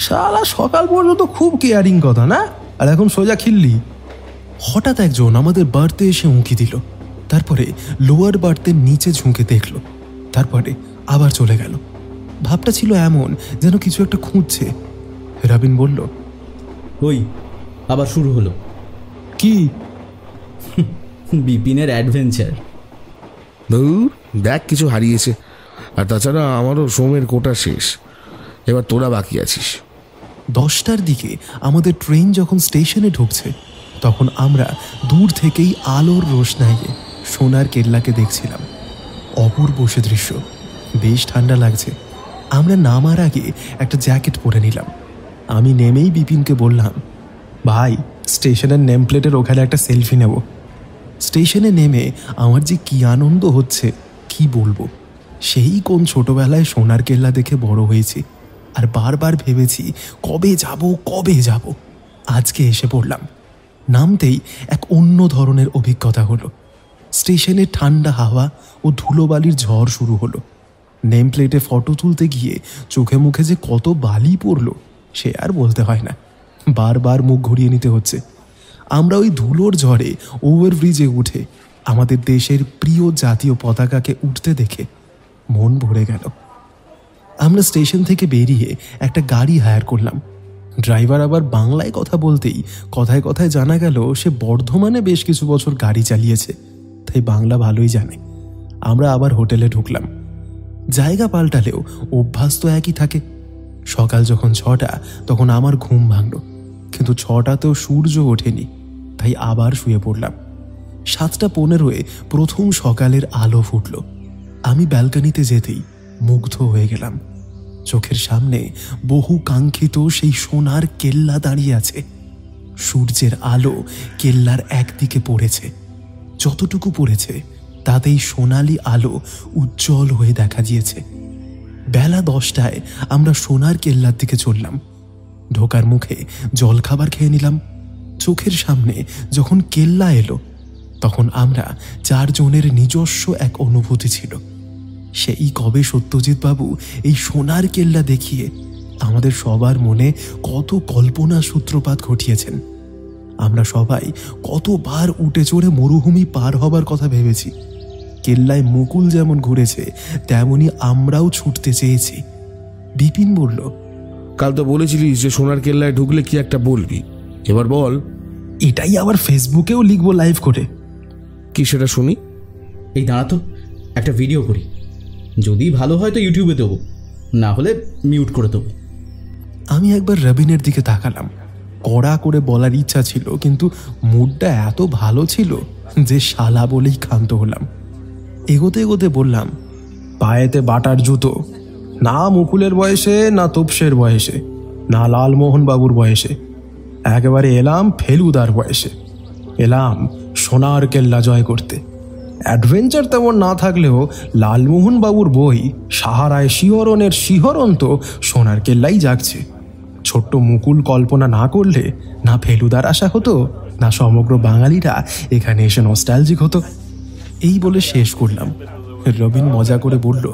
সারা সকাল পর্যন্ত খুব কেয়ারিং কথা না, আর এখন সোজা খিল্লি। হঠাৎ একজন আমাদের বার্থে এসে উঁকি দিল, তারপরে লোয়ার বার্থের নিচে ঝুঁকে দেখল, তারপরে আবার চলে গেল। ভাবটা ছিল এমন যেন কিছু একটা খুঁজছে। রাবিন বলল, ওই আবার শুরু হলো। কি? বিপিনের অ্যাডভেঞ্চার। দেখ, কিছু হারিয়েছে। আর তাছাড়া আমারও সোমের কোটা শেষ, এবার তোরা বাকি আছিস। 10টার দিকে আমাদের ট্রেন যখন স্টেশনে ঢুকছে, তখন আমরা দূর থেকেই আলোর রোশনাইয়ে সোনার কেল্লাকে দেখছিলাম। অপূর্ব সে দৃশ্য, বেশ ঠান্ডা লাগছে। আমরা নামার আগে একটা জ্যাকেট পরে নিলাম। আমি নেমেই বিপিনকে বললাম, ভাই, স্টেশনের নেম প্লেটের ওখানে একটা সেলফি নেব। স্টেশনে নেমে আমার যে কি আনন্দ হচ্ছে কি বলবো। সেই কোন ছোটবেলায় সোনার কেল্লা দেখে বড় হয়েছি, আর বারবার ভেবেছি কবে যাব। আজকে এসে পড়লাম। নামতেই এক অন্য ধরনের অভিজ্ঞতা হলো। স্টেশনে ঠান্ডা হাওয়া ও ধুলোবালির ঝড় শুরু হলো। নেম প্লেটে ফটো তুলতে গিয়ে চোখে মুখে যে কত বালি পড়লো সে আর বলতে হয় না, বারবার মুখ ঘুরিয়ে নিতে হচ্ছে। আমরা ওই ধুলোর ঝড়ে ওভারব্রিজে উঠে আমাদের দেশের প্রিয় জাতীয় পতাকাকে উঠতে দেখে মন ভরে গেল। আমরা স্টেশন থেকে বেরিয়ে একটা গাড়ি হায়ার করলাম। ড্রাইভার আবার বাংলায় কথা বলতেই কথায় কথায় জানা গেল সে বর্ধমানে বেশ কিছু বছর গাড়ি চালিয়েছে, তাই বাংলা ভালোই জানে। আমরা আবার হোটেলে ঢুকলাম। জায়গা পাল্টালেও অভ্যাস তো একই থাকে। সকাল যখন 6টা, তখন আমার ঘুম ভাঙল, কিন্তু 6টাতেও সূর্য ওঠেনি, তাই আবার শুয়ে পড়লাম। 7:15 প্রথম সকালের আলো ফুটল। আমি ব্যালকনিতে যেতেই মুগ্ধ হয়ে গেলাম। চোখের সামনে বহু কাঙ্ক্ষিত সেই সোনার কেল্লা দাঁড়িয়ে আছে। সূর্যের আলো কেল্লার একদিকে পড়েছে, যতটুকু পড়েছে তাতেই সোনালি আলো উজ্জ্বল হয়ে দেখা দিয়েছে। বেলা 10টায় আমরা সোনার কেল্লার দিকে চললাম। ঢোকার মুখে জলখাবার খেয়ে নিলাম। চোখের সামনে যখন কেল্লা এলো, তখন আমরা 4 জনের নিজস্ব এক অনুভূতি ছিল। সেই কবে সত্যজিৎ বাবু এই সোনার কেল্লা দেখিয়ে আমাদের সবার মনে কত কল্পনা সূত্রপাত ঘটিয়েছেন। আমরা সবাই কতবার উঠে চড়ে মরুভূমি পার হবার কথা ভেবেছি। কেল্লায় মুকুল যেমন ঘুরেছে তেমনি আমরাও ছুটতে চেয়েছি। বিপিন বলল, কাল তো বলেছিলিস যে সোনার কেল্লায় ঢুকলে কি একটা বলবি, এবার বল। এটাই আবার ফেসবুকেও লিখবো লাইভ করে। কি সেটা শুনি। এই দাঁড়া তো, একটা ভিডিও করি, যদি ভালো হয় তো ইউটিউবে দেবো, না হলে মিউট করে দেবো। আমি একবার রবিনের দিকে তাকালাম। কড়া করে বলার ইচ্ছা ছিল, কিন্তু মুডটা এত ভালো ছিল যে শালা বলেই ক্ষান্ত হলাম। এগোতে এগোতে বললাম, পায়েতে বাটার জুতো, না মুকুলের বয়সে, না তোপসের বয়সে, না লালমোহন বাবুর বয়সে, একেবারে এলাম ফেলুদার বয়সে। এলাম সোনার কেল্লা জয় করতে। অ্যাডভেঞ্চার তেমন না থাকলেও লালমোহন বাবুর বই সাহারায় শিহরণের শিহরণ তো সোনার কেল্লাই জাগছে। ছোট্ট মুকুল কল্পনা না করলে না ফেলুদার আশা হতো, না সমগ্র বাঙালিরা এখানে এসে নস্টালজিক হতো। এই বলে শেষ করলাম। রবিন মজা করে বলল,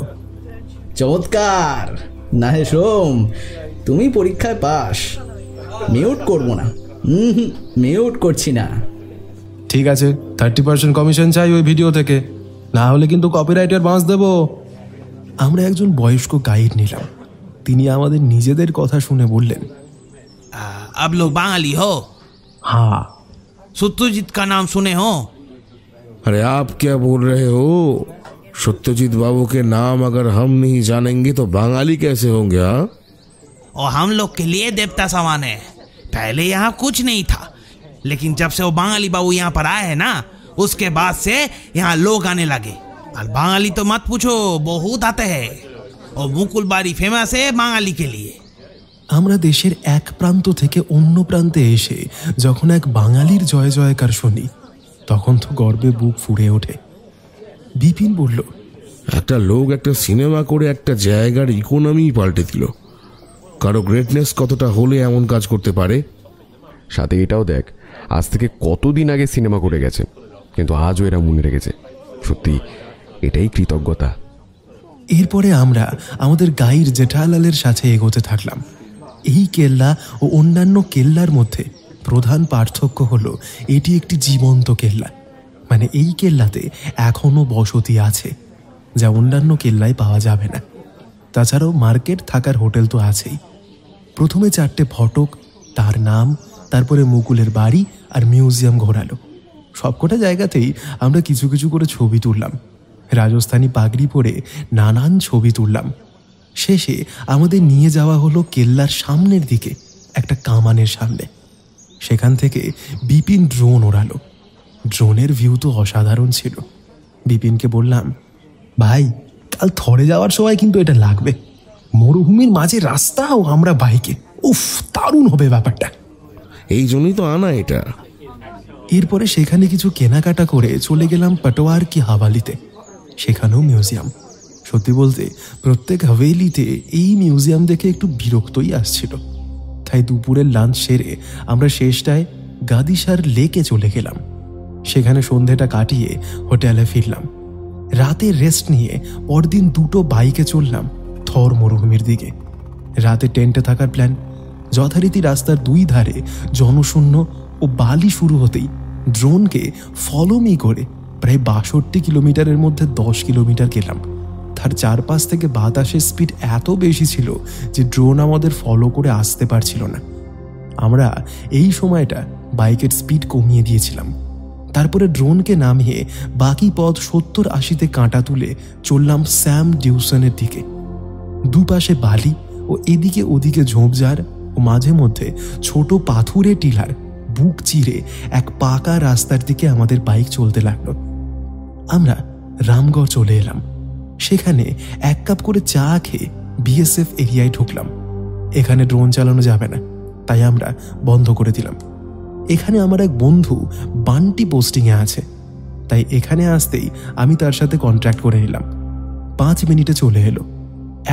চমৎকার, না হে সোম, তুমি পরীক্ষায় পাস। মিউট করবো না, মিউট করছি না। ঠিক আছে, 30% কমিশন চাই ওই ভিডিও থেকে, না হলে কিন্তু কপিরাইটের বাঁশ দেব। আমরা একজন বয়স্ক গাইড নিলাম। তিনি আমাদের নিজেদের কথা শুনে বললেন, अब लोग बांगाली हो? हाँ। सत्यजीत का नाम सुने हो? अरे आप क्या बोल रहे हो? सत्यजीत बाबू के नाम अगर हम नहीं जानेंगे तो बंगाली कैसे होंगे? और हम लोग के लिए देवता समान है। पहले यहाँ कुछ नहीं था, लेकिन जब से वो बांगाली बाबू यहाँ पर आए हैं ना, उसके बाद से यहाँ लोग आने लगे। और बांगाली तो मत पूछो, बहुत आते हैं। और मुकुल बारी फेमस है बांगाली के लिए। আমরা দেশের এক প্রান্ত থেকে অন্য প্রান্তে এসে যখন এক বাঙালির জয় জয়কার শুনি, তখন তো গর্বে বুক ফুঁড়ে ওঠে। বিপিন বলল, একটা লোক একটা সিনেমা করে একটা জায়গার ইকোনমি পাল্টে দিল। কারো গ্রেটনেস কতটা হলে এমন কাজ করতে পারে। সাথে এটাও দেখ, আজ থেকে কতদিন আগে সিনেমা করে গেছে, কিন্তু আজও এরা মনে রেখেছে। সত্যি এটাই কৃতজ্ঞতা। এরপরে আমরা আমাদের গাইড জেঠালালের সাথে এগোতে থাকলাম। এই কেল্লা ও অন্যান্য কেল্লার মধ্যে প্রধান পার্থক্য হলো এটি একটি জীবন্ত কেল্লা। মানে এই কেল্লাতে এখনো বসতি আছে, যা অন্যান্য কেল্লায় পাওয়া যাবে না। তাছাড়াও মার্কেট থাকার হোটেল তো আছেই। প্রথমে 4টে ফটক, তার নাম, তারপরে মুকুলের বাড়ি আর মিউজিয়াম ঘোরালো। সবকটা জায়গাতেই আমরা কিছু কিছু করে ছবি তুললাম। রাজস্থানী পাগড়ি পরে নানান ছবি তুললাম। শেষে আমাদের নিয়ে যাওয়া হলো কেল্লার সামনের দিকে একটা কামানের সামনে। সেখান থেকে বিপিন ড্রোন ওড়ালো। ড্রোনের ভিউ তো অসাধারণ ছিল। বিপিনকে বললাম, ভাই, কাল থরে যাওয়ার সময় কিন্তু এটা লাগবে। মরুভূমির মাঝে রাস্তা ও আমরা বাইকে, উফ, দারুণ হবে ব্যাপারটা। এই জন্যই তো আনা এটা। এরপরে সেখানে কিছু কেনাকাটা করে চলে গেলাম পটোয়ার কি হাভালিতে। সেখানেও মিউজিয়াম। সত্যি বলতে প্রত্যেক হাভেলিতে এই মিউজিয়াম দেখে একটু বিরক্তই আসছিল। তাই দুপুরের লাঞ্চ সেরে আমরা শেষটায় গাদিসার লেকে চলে গেলাম। সেখানে সন্ধেটা কাটিয়ে হোটেলে ফিরলাম। রাতে রেস্ট নিয়ে পরদিন 2টো বাইকে চললাম থর মরুভূমির দিকে। রাতে টেন্টে থাকার প্ল্যান। যথারীতি রাস্তার 2 ধারে জনশূন্য ও বালি শুরু হতেই ড্রোনকে ফলো মি করে প্রায় 62 কিলোমিটারের মধ্যে 10 কিলোমিটার গেলাম। তার চারপাশ থেকে বাতাসের স্পিড এত বেশি ছিল যে ড্রোন আমাদের ফলো করে আসতে পারছিল না। আমরা এই সময়টা বাইকের স্পিড কমিয়ে দিয়েছিলাম। তারপরে ড্রোনকে নামিয়ে বাকি পথ 70-80তে কাঁটা তুলে চললাম স্যাম ডিউসনের দিকে। দুপাশে বালি ও এদিকে ওদিকে ঝোপঝাড় ও মাঝে মধ্যে ছোট পাথুরে টিলার বুক চিরে এক পাকা রাস্তার দিকে আমাদের বাইক চলতে লাগলো। আমরা রামগড় চলে এলাম। সেখানে 1 কাপ করে চা খেয়ে বিএসএফ এরিয়ায় ঢুকলাম। এখানে ড্রোন চালানো যাবে না, তাই আমরা বন্ধ করে দিলাম। এখানে আমার এক বন্ধু বান্টি পোস্টিংয়ে আছে, তাই এখানে আসতেই আমি তার সাথে কন্ট্রাক্ট করে নিলাম। 5 মিনিটে চলে এলো।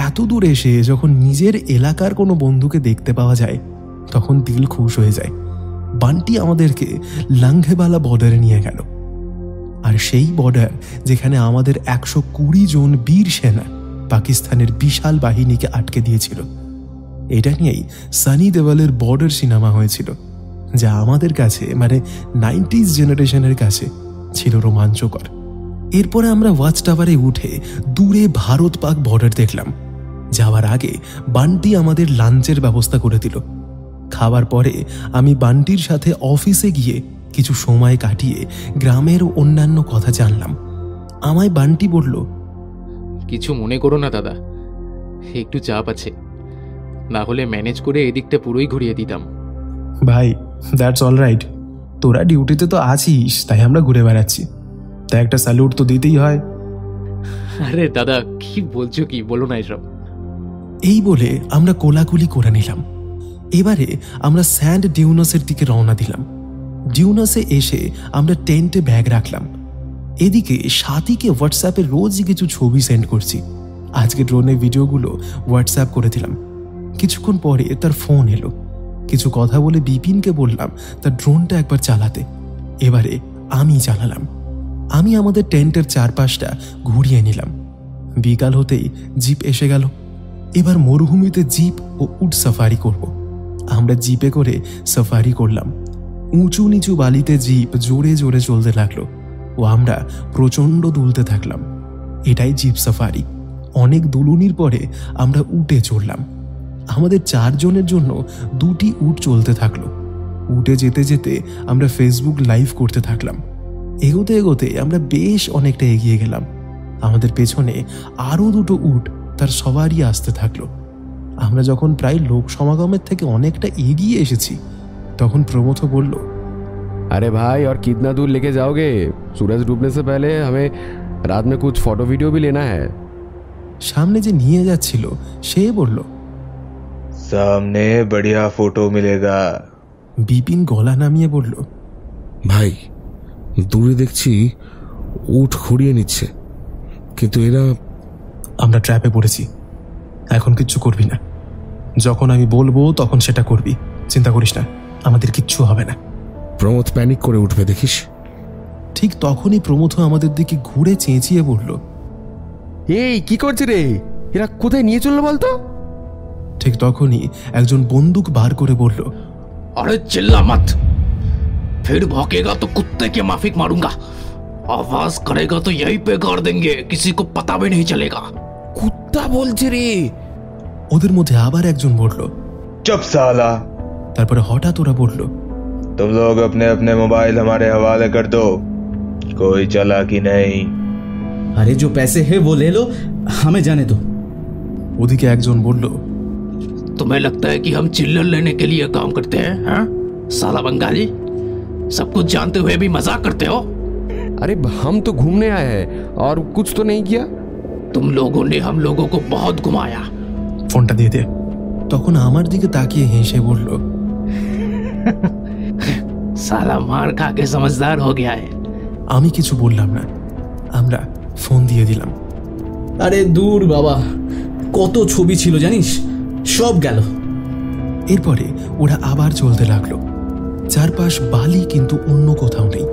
এত দূর এসে যখন নিজের এলাকার কোনো বন্ধুকে দেখতে পাওয়া যায় তখন দিল খুশ হয়ে যায়। বান্টি আমাদেরকে লাঙ্ঘেবালা বর্ডারে নিয়ে গেল। আর সেই বর্ডার যেখানে আমাদের 120 জন বীর সেনা পাকিস্তানের বিশাল বাহিনীকে আটকে দিয়েছিল। এটা নিয়েই সানি দেওয়ালের বর্ডার সিনেমা হয়েছিল, যা আমাদের কাছে মানে 90s জেনারেশনের কাছে ছিল রোমাঞ্চকর। এরপরে আমরা ওয়াচ টাওয়ারে উঠে দূরে ভারত পাক বর্ডার দেখলাম। যাওয়ার আগে বান্টি আমাদের লাঞ্চের ব্যবস্থা করে দিল। খাওয়ার পরে আমি বান্টির সাথে অফিসে গিয়ে কিছু সময় কাটিয়ে গ্রামের অন্যান্য কথা জানলাম। আমায় বান্টি বলল, কিছু মনে করো না দাদা, একটু চাপ আছে, না হলে ম্যানেজ করে এদিকটা পুরোই ঘুরিয়ে দিতাম। ভাই দ্যাটস অল রাইট, তোরা ডিউটিতে তো আছিস তাই আমরা ঘুরে বেড়াচ্ছি, তাই একটা স্যালুট তো দিতেই হয়। আরে দাদা কি বলছো, কি বলো না এসব। এই বলে আমরা কোলাকুলি করে নিলাম। এবারে আমরা স্যান্ড ডিউনাসের দিকে রওনা দিলাম। ডিউনাসে এসে আমরা টেন্টে ব্যাগ রাখলাম। এদিকে সাথীকে হোয়াটসঅ্যাপে রোজ কিছু ছবি সেন্ড করছি। আজকে ড্রোনের ভিডিওগুলো হোয়াটসঅ্যাপ করে দিলাম। কিছুক্ষণ পরে তার ফোন এলো। কিছু কথা বলে বিপিনকে বললাম তার ড্রোনটা একবার চালাতে। এবারে আমি চালালাম। আমি আমাদের টেন্টের চারপাশটা ঘুরিয়ে নিলাম। বিকাল হতেই জিপ এসে গেল। এবার মরুভূমিতে জিপ ও উট সাফারি করব। আমরা জিপে করে সাফারি করলাম। উঁচু নিচু বালিতে জিপ জোরে জোরে চলতে লাগলো ও আমরা প্রচণ্ড দুলতে থাকলাম। এটাই জিপ সাফারি। অনেক দুলুনির পরে আমরা উটে চড়লাম। আমাদের 4 জনের জন্য 2টি উট চলতে থাকলো। উটে যেতে যেতে আমরা ফেসবুক লাইভ করতে থাকলাম। এগোতে এগোতে আমরা বেশ অনেকটা এগিয়ে গেলাম। আমাদের পেছনে আরও 2টো উট তার সবারই আসতে থাকলো। আমরা যখন প্রায় লোক সমাগমের থেকে অনেকটা এগিয়ে এসেছি তখন প্রমথ বলল, अरे भाई और कितना दूर लेके जाओगे? सूरज डूबने से पहले हमें रात में कुछ फोटो वीडियो भी लेना है। সামনে যে নিয়ে যাচ্ছিল সে বলল, सामने बढ़िया फोटो मिलेगा। বিপিন গলা নামিয়ে বলল, ভাই দূরে দেখছি উট ঘুরিয়ে নিচ্ছে, কিন্তু এরা। আমরা ট্র্যাপে পড়েছি, এখন কিচ্ছু করবি না। যখন আমি বলবো তখন সেটা করবি, চিন্তা করিস না, আমাদের কিচ্ছু হবে না। প্রমোদ প্যানিক করে উঠবে দেখিস। ঠিক তখনই প্রমোদ আমাদের দিকে ঘুরে চেঁচিয়ে বলল, এই কি করছে রে, এরা কোথায় নিয়ে চললো বলতো? ঠিক তখনই একজন বন্দুক বার করে বলল, अरे चिल्ला मत, फिर भौंकेगा तो कुत्ते के माफिक मारूंगा, आवाज करेगा तो यहीं पे गाड़ देंगे, किसी को पता भी नहीं चलेगा। কুত্তা বলছে রে। ওদের মধ্যে আবার একজন বলল, चुप साला। তারপরে হঠাৎ ওরা বলল, तुम लोग अपने अपने मोबाइल हमारे हवाले कर दो, कोई चालाकी नहीं। अरे जो पैसे है वो ले लो, हमें जाने दो। ওদিকে একজন বলল, तुम्हें लगता है कि हम चिल्लर लेने के लिए काम करते हैं? हाँ? साला बंगाली, सब कुछ जानते हुए भी मजाक करते हो। अरे हम तो घूमने आए हैं और कुछ तो नहीं किया। तुम लोगों ने हम लोगों को बहुत घुमाया। ফোনটা দিয়ে দে। তখন আমার দিকে তাকিয়ে হেসে বলল, साला मार खा के समझदार हो गया है। আমি কিছু বললাম না, আমরা ফোন দিয়ে দিলাম। আরে দূর বাবা, কত ছবি ছিল জানিস, সব গেল। এরপরে ওরা আবার চলতে লাগলো। চারপাশ বালি, কিন্তু অন্য কোথাও নেই,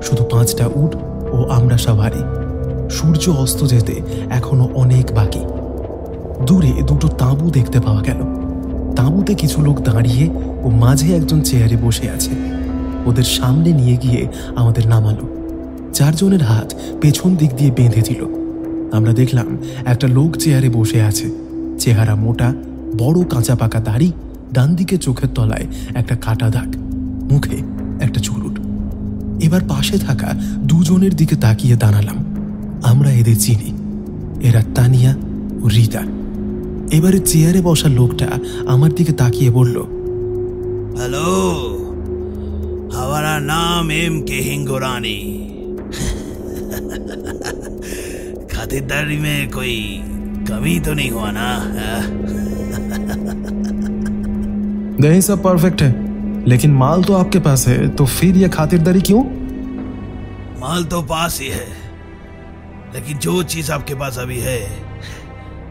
শুধু 5টা উট ও আমরা সবারই। সূর্য অস্ত যেতে এখনো অনেক বাকি। দূরে 2টো তাঁবু দেখতে পাওয়া গেল। তাঁবুতে কিছু লোক দাঁড়িয়ে ও মাঝে একজন চেয়ারে বসে আছে। ওদের সামনে নিয়ে গিয়ে আমাদের নামালো। 4 জনের হাত পেছন দিক দিয়ে বেঁধে দিল। আমরা দেখলাম একটা লোক চেয়ারে বসে আছে, চেহারা মোটা, বড় কাঁচা পাকা দাড়ি, ডান দিকে চোখের তলায় একটা কাটা দাগ, মুখে একটা চুরুট। এবার পাশে থাকা 2 জনের দিকে তাকিয়ে দাঁড়ালাম। আমরা এদের চিনি, এরা তানিয়া ও রিতা। এবারে চেয়ারে বসা লোকটা আমার দিকে তাকিয়ে বলল, हेलो, हमारा नाम MK हिंगोरानी। खातिरदारी में कोई कमी तो नहीं हुआ ना? नहीं, सब परफेक्ट है, लेकिन माल तो आपके पास है, तो फिर ये खातिरदारी क्यों? माल तो पास ही है, लेकिन जो चीज आपके पास अभी है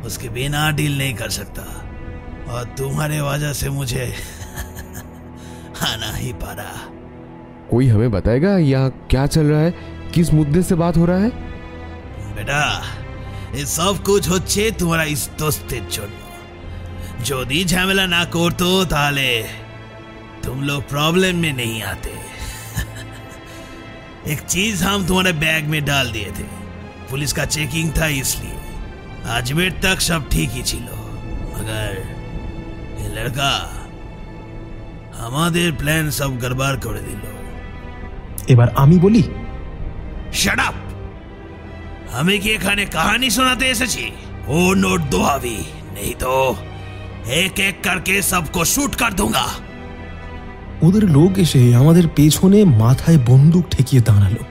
उसके बिना डील नहीं कर सकता, और तुम्हारे वजह से मुझे आना ही पड़ा। कोई हमें बताएगा यहाँ क्या चल रहा है, किस मुद्दे से बात हो रहा है? बेटा ये सब कुछ হচ্ছে तुम्हारा इस दोस्तेर জন্য। যদি ঝামেলা না করতো তাহলে तुम लोग प्रॉब्लम में नहीं आते। एक चीज हम तुम्हारे बैग में डाल दिए थे, पुलिस का चेकिंग था इसलिए अजमेर तक सब ठीक ही छिलो, मगर ये लड़का हमारे प्लान सब गड़बड़ कर दिलो। এবার আমি বলি, शट अप। हमें কি এখানে कहानी सुनाते এসেছি? ओ नोट दो अभी, नहीं तो एक एक करके सबको शूट कर दूंगा। ওদের লোক এসে আমাদের পেছনে মাথায় বন্দুক ঠেকিয়ে দাঁড়ালো।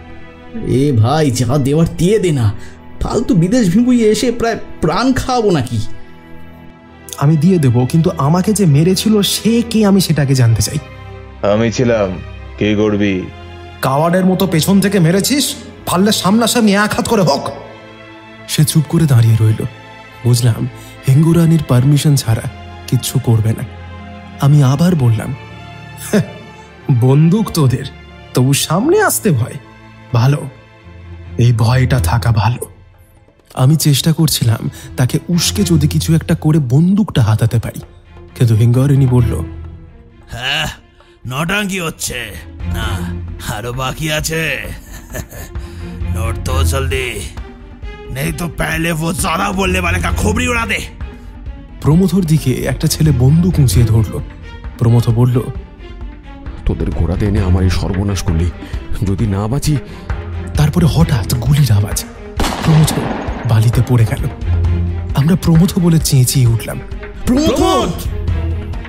এ ভাই যা দেওয়ার দিয়ে দে না, ফালতু বিদেশ ভিমুয়ে এসে প্রায় প্রাণ খাওয়াবো নাকি? আমি দিয়ে দেব, কিন্তু আমাকে যে মেরেছিল সে কে আমি সেটাকে জানতে চাই। আমি ছিলাম, কে করবি? কাওয়ার্ডের মতো পেছন থেকে মেরেছিস, পারলে সামনাসামনি এক হাত করে হোক। সে চুপ করে দাঁড়িয়ে রইল। বুঝলাম হিঙ্গুরানির পারমিশন ছাড়া কিচ্ছু করবে না। আমি আবার বললাম, বন্দুক তোদের, তবু সামনে আসতে ভয়। ভালো, এই ভয়টা থাকা ভালো। আমি চেষ্টা করছিলাম তাকে উস্কে যদি কিছু একটা করে বন্দুকটা হাতাতে পারি, কিন্তু হিঙ্গরানি বলল, হ্যাঁ নটাঙ্কি হচ্ছে না, আরো বাকি আছে। नोट तो जल्दी, नहीं तो पहले वो ज्यादा बोलने वाले का खोपड़ी उड़ा दे। প্রমথর দিকে একটা ছেলে বন্দুক উঁচিয়ে ধরল। প্রমথ বলল, তোদের ঘোড়াতে এনে আমার এই সর্বনাশ করলি, যদি না বাঁচি। তারপরে হঠাৎ গুলির আওয়াজ, প্রমথ বালিতে পড়ে গেল। আমরা প্রমথ বলে চেঁচিয়ে উঠলাম, প্রমথ!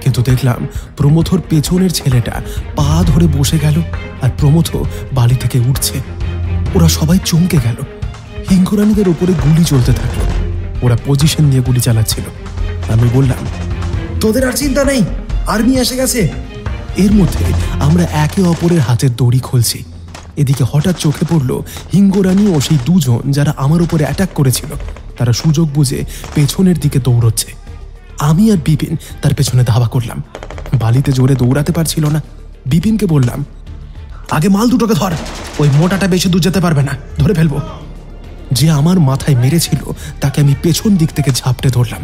কিন্তু দেখলাম প্রমথর পেছনের ছেলেটা পা ধরে বসে গেল, আর প্রমথ বালি থেকে উঠছে। ওরা সবাই চমকে গেল। হিঙ্গুরানিদের উপরে গুলি চলতে থাকলো। ওরা পজিশন নিয়ে গুলি চালাচ্ছিল। আমি বললাম, তোদের আর চিন্তা নেই, আর্মি এসে গেছে। এর মধ্যে আমরা একে অপরের হাতের দড়ি খুলছি। এদিকে হঠাৎ চোখে পড়ল হিঙ্গুরানি ও সেই দুজন যারা আমার উপরে অ্যাটাক করেছিল, তারা সুযোগ বুঝে পেছনের দিকে দৌড়চ্ছে। আমি আর বিপিন তার পেছনে ধাওয়া করলাম। বালিতে জোরে দৌড়াতে পারছিল না। বিপিনকে বললাম, আগে মাল দুটোকে ধর, ওই মোটাটা বেশি দূর যেতে পারবে না, ধরে ফেলবো। যে আমার মাথায় মেরেছিল তাকে আমি পেছন দিক থেকে ঝাপটে ধরলাম।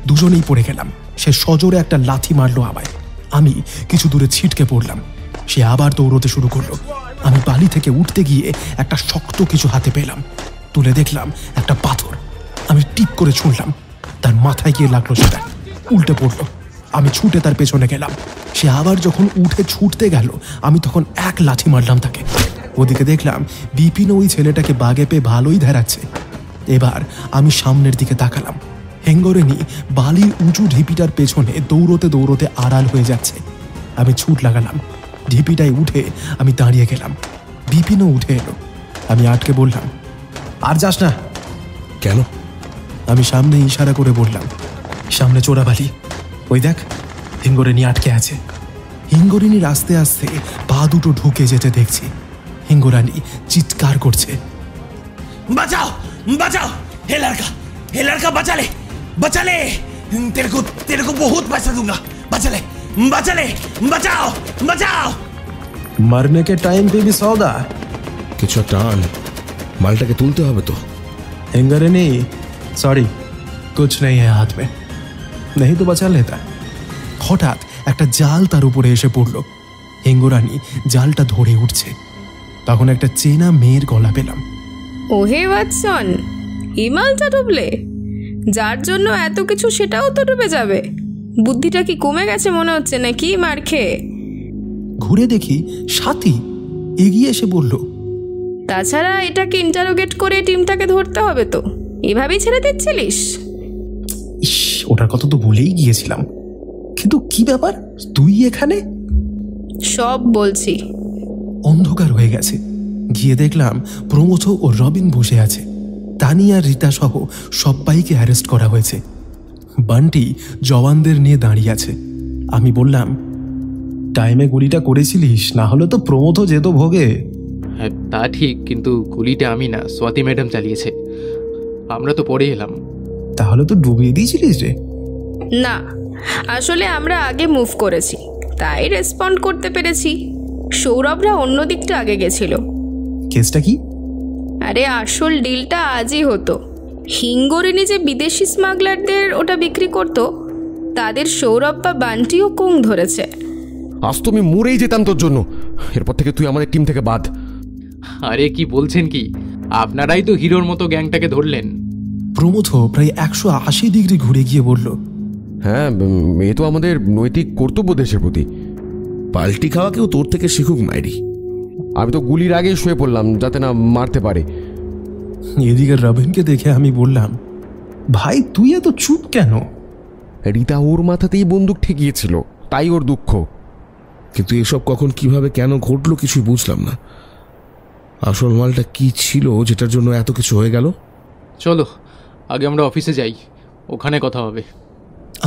দুজনেই পড়ে গেলাম। সে সজোরে একটা লাথি মারলো আমায়। আমি কিছু দূরে ছিটকে পড়লাম। সে আবার দৌড়তে শুরু করলো। আমি বালি থেকে উঠতে গিয়ে একটা শক্ত কিছু হাতে পেলাম। তুলে দেখলাম একটা পাথর। আমি টিপ করে ছুঁড়লাম, তার মাথায় গিয়ে লাগলো, সেটা উল্টে পড়লো। আমি ছুটে তার পেছনে গেলাম। সে আবার যখন উঠে ছুটতে গেল, আমি তখন এক লাথি মারলাম তাকে। ওদিকে দেখলাম বিপিন ওই ছেলেটাকে বাগে পেয়ে ভালোই ধারাচ্ছে। এবার আমি সামনের দিকে তাকালাম। হিঙ্গুরানি বালির উঁচু ঢিপিটার পেছনে দৌড়তে দৌড়তে আড়াল হয়ে যাচ্ছে। আমি ছুট লাগালাম। ঢিপিটায় উঠে আমি দাঁড়িয়ে গেলাম। বিপিনও উঠে এলো। আমি আটকে বললাম, আর যাস না। কেন? আমি সামনে ইশারা করে বললাম, সামনে চোরাবালি, ওই দেখ হিঙ্গুরানি আটকে আছে। হিঙ্গুরানির আস্তে আস্তে পা দুটো ঢুকে যেতে দেখছি। হিঙ্গুরানি চিৎকার করছে, बचाओ बचाओ, हे लड़का बचा ले, बचा ले, तेरे को बहुत पैसा दूंगा, बचा ले बचा ले, बचाओ बचाओ। मरने के टाइम पे भी सौदा। কিছু একটা আন, মালটাকে তুলতে হবে তো। हिंगरानी सॉरी, कुछ नहीं है हाथ में, नहीं तो बचा लेता। হঠাৎ একটা জাল তার উপরে এসে পড়ল। হিঙ্গুরানি জালটা ধরে উঠছে। তখন একটা চেনা মেয়ের গলা পেলাম। ওহে ওয়াটসন, ইমালটা ডুবলে, যার জন্য এত কিছু সেটাও তো ডুবে যাবে। বুদ্ধিটা কি কমে গেছে মনে হচ্ছে নাকি মার খেয়ে? ঘুরে দেখি সাথী এগিয়ে এসে বলল, তাছাড়া এটাকে ইন্টারোগেট করে টিমটাকে ধরতে হবে তো, এভাবেই ছেড়ে দিচ্ছিলিস? ইস, ওটার কথা তো ভুলেই গিয়েছিলাম। কিন্তু কি ব্যাপার, তুই এখানে? সব বলছি। অন্ধকার হয়ে গেছে। গিয়ে দেখলাম প্রমথ ও রবিন বসে আছে। তানিয়া রীতা সহ সবাইকে অ্যারেস্ট করা হয়েছে। বান্টি জওয়ানদের নিয়ে দাঁড়িয়ে আছে। আমি বললাম, টাইমে গুলিটা করেছিলিস, না হলে তো প্রমথ যেত ভোগে। হ্যাঁ তা ঠিক, কিন্তু গুলিটা আমি না, স্বাতি ম্যাডাম চালিয়েছে, আমরা তো পরে এলাম। তাহলে তো ডুবিয়ে দিয়েছিলিস রে? না, আসলে আমরা আগে মুভ করেছি, তাই রেসপন্ড করতে পেরেছি। সৌরভরা অন্য দিকটা আগে গেছিল। কেসটা কি? আরে আসল ডিলটা আজই হতো। হিঙ্গরিনী যে বিদেশি স্মাগলারদের ওটা বিক্রি করতো, তাদের সৌরভ বা বান্টিও কোং ধরেছে। আজ তো আমি মরেই যেতাম তোর জন্য। এরপর থেকে তুই আমাদের টিম থেকে বাদ। আরে কি বলছেন কি, আপনারাই তো হিরোর মতো গ্যাংটাকে ধরলেন। প্রমথ প্রায় 180 ডিগ্রি ঘুরে গিয়ে বলল, হ্যাঁ, এ তো আমাদের নৈতিক কর্তব্য দেশের প্রতি। পাল্টি খাওয়া কেউ তোর থেকে শিখুক মাইরি। আমি তো গুলির আগে শুয়ে পড়লাম যাতে না মারতে পারে। এদিকে রবিনকে দেখে আমি বললাম, ভাই তুই এত চুপ কেন? রীতা ওর মাথাতেই বন্দুক ঠেকিয়েছিল, তাই ওর দুঃখ। কিন্তু এসব কখন কিভাবে কেন ঘটলো কিছুই বুঝলাম না। আসল মালটা কি ছিল যেটার জন্য এত কিছু হয়ে গেল? চলো আগে আমরা অফিসে যাই, ওখানে কথা হবে।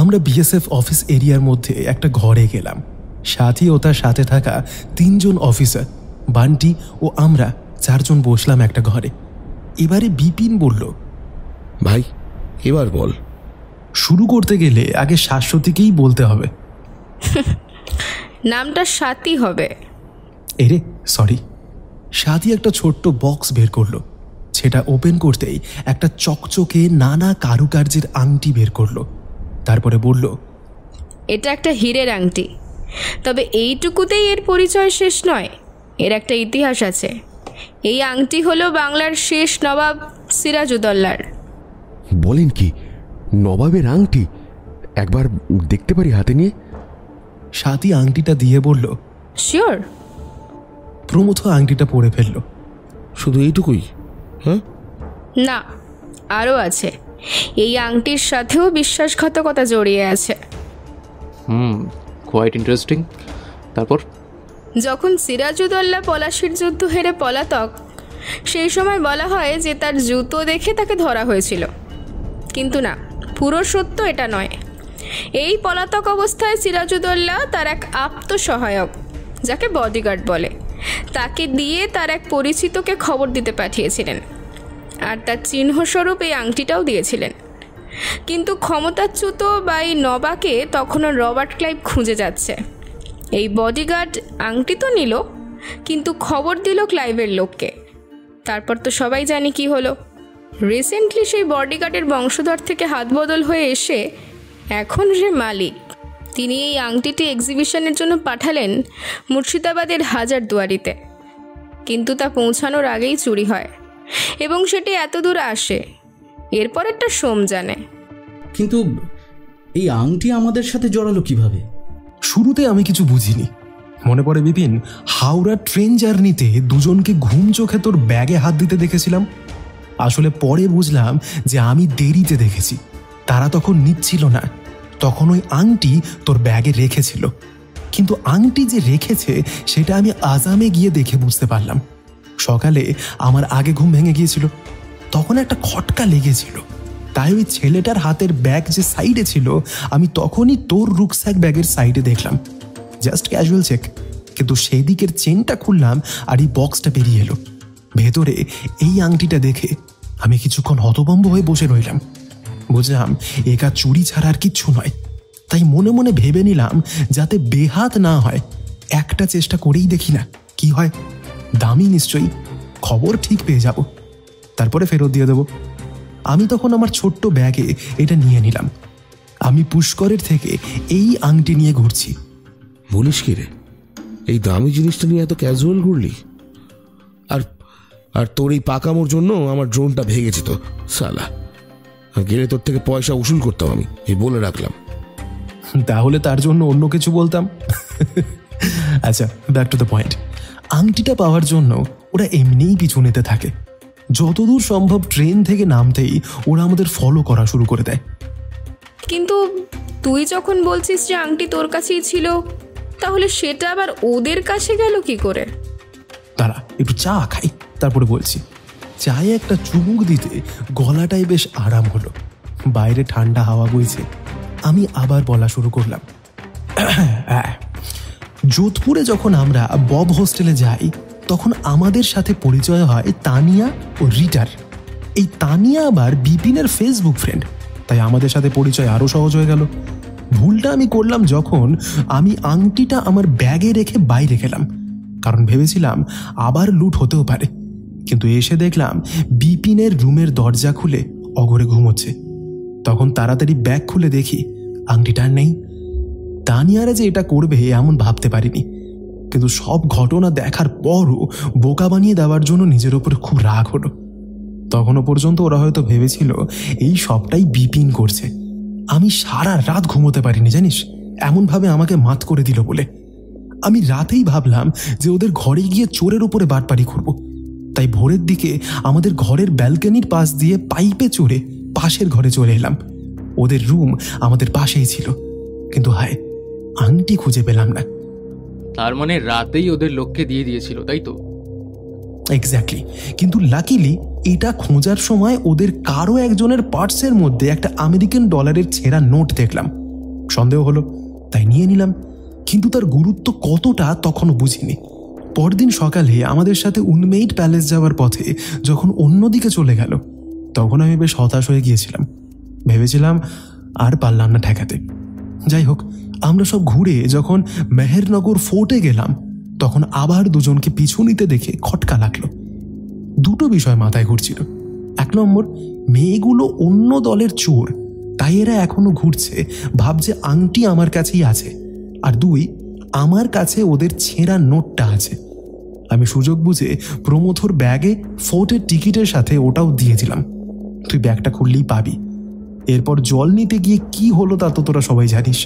আমরা বিএসএফ অফিস এরিয়ার মধ্যে একটা ঘরে গেলাম। সাথী ও তার সাথে থাকা 3 জন অফিসার, বান্টি ও আমরা 4 জন বসলাম একটা ঘরে। এবারে বিপিন বলল, ভাই এবার বল। শুরু করতে গেলে আগে শাশ্বতীকেই বলতে হবে। নামটা সাথী হবে। এরে সরি। সাথী একটা ছোট্ট বক্স বের করলো। সেটা ওপেন করতেই একটা চকচকে নানা কারুকার্যের আংটি বের করলো। তারপরে বলল, এটা একটা হীরের আংটি, তবে এইটুকুতেই এর পরিচয় শেষ নয়, এর একটা ইতিহাস আছে। এই আংটি হলো বাংলার শেষ নবাব সিরাজউদ্দৌলার। বলেন কি, নবাবের আংটি? একবার দেখতে পারি হাতে নিয়ে? সাথী আংটিটা দিয়ে বলল, শিওর। প্রমথ আংটিটা পরে ফেলল। শুধু এইটুকুই? হ্যাঁ না, আরও আছে। এই আংটির সাথেও বিশ্বাসঘাতকতা জড়িয়ে আছে। Quite interesting. তারপর যখন সিরাজউদ্দৌলা পলাশির যুদ্ধ হেরে পলাতক, সেই সময় বলা হয় যে তার জুতো দেখে তাকে ধরা হয়েছিল। কিন্তু না, পুরো সত্য এটা নয়। এই পলাতক অবস্থায় সিরাজউদ্দৌলা তার এক আপ্ত সহায়ক, যাকে বডিগার্ড বলে, তাকে দিয়ে তার এক পরিচিতকে খবর দিতে পাঠিয়েছিলেন, আর তার চিহ্নস্বরূপ এই আংটিটাও দিয়েছিলেন। কিন্তু ক্ষমতাচ্যুত বা এই নবাকে তখনও রবার্ট ক্লাইভ খুঁজে যাচ্ছে। এই বডিগার্ড আংটি তো নিল, কিন্তু খবর দিল ক্লাইভের লোককে। তারপর তো সবাই জানি কি হলো। রিসেন্টলি সেই বডিগার্ডের বংশধর থেকে হাত বদল হয়ে এসে এখন সে মালিক। তিনি এই আংটিটি এক্সিবিশনের জন্য পাঠালেন মুর্শিদাবাদের হাজারদুয়ারিতে, কিন্তু তা পৌঁছানোর আগেই চুরি হয় এবং সেটি এত দূর আসে। এরপর একটা সোম জানে। কিন্তু এই আংটি আমাদের সাথে জড়ালো কিভাবে? শুরুতে আমি কিছু বুঝিনি। মনে পড়ে বিপিন, হাওড়া ট্রেন জার্নিতে দুজনকে ঘুম চোখে তোর ব্যাগে হাত দিতে দেখেছিলাম। আসলে পরে বুঝলাম যে আমি দেরিতে দেখেছি, তারা তখন নিচ্ছিল না। তখন ওই আংটি তোর ব্যাগে রেখেছিল, কিন্তু আংটি যে রেখেছে সেটা আমি আজামে গিয়ে দেখে বুঝতে পারলাম। সকালে আমার আগে ঘুম ভেঙে গিয়েছিল, তখন একটা খটকা লেগেছিল। তাই ওই ছেলেটার হাতের ব্যাগ যে সাইডে ছিল, আমি তখনই তোর রুকস্যাক ব্যাগের সাইডে দেখলাম। জাস্ট ক্যাজুয়াল চেক, কিন্তু সেই দিকের চেনটা খুললাম আর এই বক্সটা বেরিয়ে এলো। ভেতরে এই আংটিটা দেখে আমি কিছুক্ষণ হতভম্ব হয়ে বসে রইলাম। বুঝলাম একা চুরি ছাড়া আর কিচ্ছু নয়। তাই মনে মনে ভেবে নিলাম, যাতে বেহাত না হয়, একটা চেষ্টা করেই দেখি না কি হয়। দামি নিশ্চয়ই, খবর ঠিক পেয়ে যাব, তারপরে ফেরত দিয়ে দেব। আমি তখন আমার ছোট্ট ব্যাগে এটা নিয়ে নিলাম। আমি পুষ্করের থেকে এই আংটি নিয়ে ঘুরছি। বলিস কি রে, এই দামি জিনিসটা নিয়ে এত ক্যাজুয়াল ঘুরলি? আর আর তোর এই পাকামোর জন্য আমার ড্রোনটা ভেঙেছে তো সালা। গেলে তোর থেকে পয়সা উসুল করতাম আমি, এই বলে রাখলাম। তাহলে তার জন্য অন্য কিছু বলতাম। আচ্ছা, ব্যাক টু দ্য পয়েন্ট। আংটিটা পাওয়ার জন্য ওরা এমনিই পিছু নিতে থাকে। যতদূর সম্ভব ট্রেন থেকে নামতেই ওরা আমাদের ফলো করা শুরু করে দেয়। কিন্তু তুই যখন বলছিস যে আংটি তোর কাছেই ছিল, তাহলে সেটা আবার ওদের কাছে গেল কি করে? তারা একটু চা খাই, তারপরে বলছি। চায়ে একটা চুমুক দিতে গলাটাই বেশ আরাম হলো। বাইরে ঠান্ডা হাওয়া বইছে। আমি আবার বলা শুরু করলাম। যোধপুরে যখন আমরা বব হোস্টেলে যাই, তখন আমাদের সাথে পরিচয় হয় তানিয়া ও রিটার। এই তানিয়া আবার বিপিনের ফেসবুক ফ্রেন্ড, তাই আমাদের সাথে পরিচয় আরও সহজ হয়ে গেল। ভুলটা আমি করলাম যখন আমি আংটিটা আমার ব্যাগে রেখে বাইরে গেলাম, কারণ ভেবেছিলাম আবার লুট হতেও পারে। কিন্তু এসে দেখলাম বিপিনের রুমের দরজা খুলে অঘরে ঘুমোচ্ছে। তখন তাড়াতাড়ি ব্যাগ খুলে দেখি আংটিটা নেই। তানিয়ারা যে এটা করবে এমন ভাবতে পারিনি, কিন্তু সব ঘটনা দেখার পরও বোকা বানিয়ে দেওয়ার জন্য নিজের উপর খুব রাগ হলো। তখনও পর্যন্ত ওরা হয়তো ভেবেছিল এই সবটাই বিপিন করছে। আমি সারা রাত ঘুমোতে পারিনি জানিস, এমনভাবে আমাকে মাত করে দিল বলে। আমি রাতেই ভাবলাম যে ওদের ঘরে গিয়ে চোরের উপরে বাটপাড়ি করব। তাই ভোরের দিকে আমাদের ঘরের ব্যালকনির পাশ দিয়ে পাইপে চড়ে পাশের ঘরে চলে এলাম। ওদের রুম আমাদের পাশেই ছিল, কিন্তু হায়, আংটি খুঁজে পেলাম না। তার মানে রাতেই ওদের লোককে দিয়ে দিয়েছিল, তাই তো? এক্স্যাক্টলি। কিন্তু লাকিলি এটা খোঁজার সময় ওদের কারো একজনের পার্টসের মধ্যে একটা আমেরিকান ডলারের ছেঁড়া নোট দেখলাম। সন্দেহ হলো, তাই নিয়ে নিলাম। কিন্তু তার গুরুত্ব কতটা তখনও বুঝিনি। পরদিন সকালে আমাদের সাথে উনমেইড প্যালেস যাওয়ার পথে যখন অন্যদিকে চলে গেল, তখন আমি বেশ হতাশ হয়ে গিয়েছিলাম। ভেবেছিলাম আর পারলাম না ঠেকাতে। যাই হোক, আমরা সব ঘুরে যখন মেহেরনগর ফোর্টে গেলাম, তখন আবার দুজনকে পিছু নিতে দেখে খটকা লাগলো। দুটো বিষয় মাথায় ঘুরছিল। 1 নম্বর, মেয়েগুলো অন্য দলের চোর, তাই এরা এখনো ঘুরছে, ভাবছে আংটি আমার কাছেই আছে। আর 2, আমার কাছে ওদের ছেঁড়া নোটটা আছে। আমি সুযোগ বুঝে প্রমথর ব্যাগে ফোর্টের টিকিটের সাথে ওটাও দিয়েছিলাম। তুই ব্যাগটা খুললেই পাবি। এরপর জল নিতে গিয়ে কি হলো তা তো তোরা সবাই জানিস।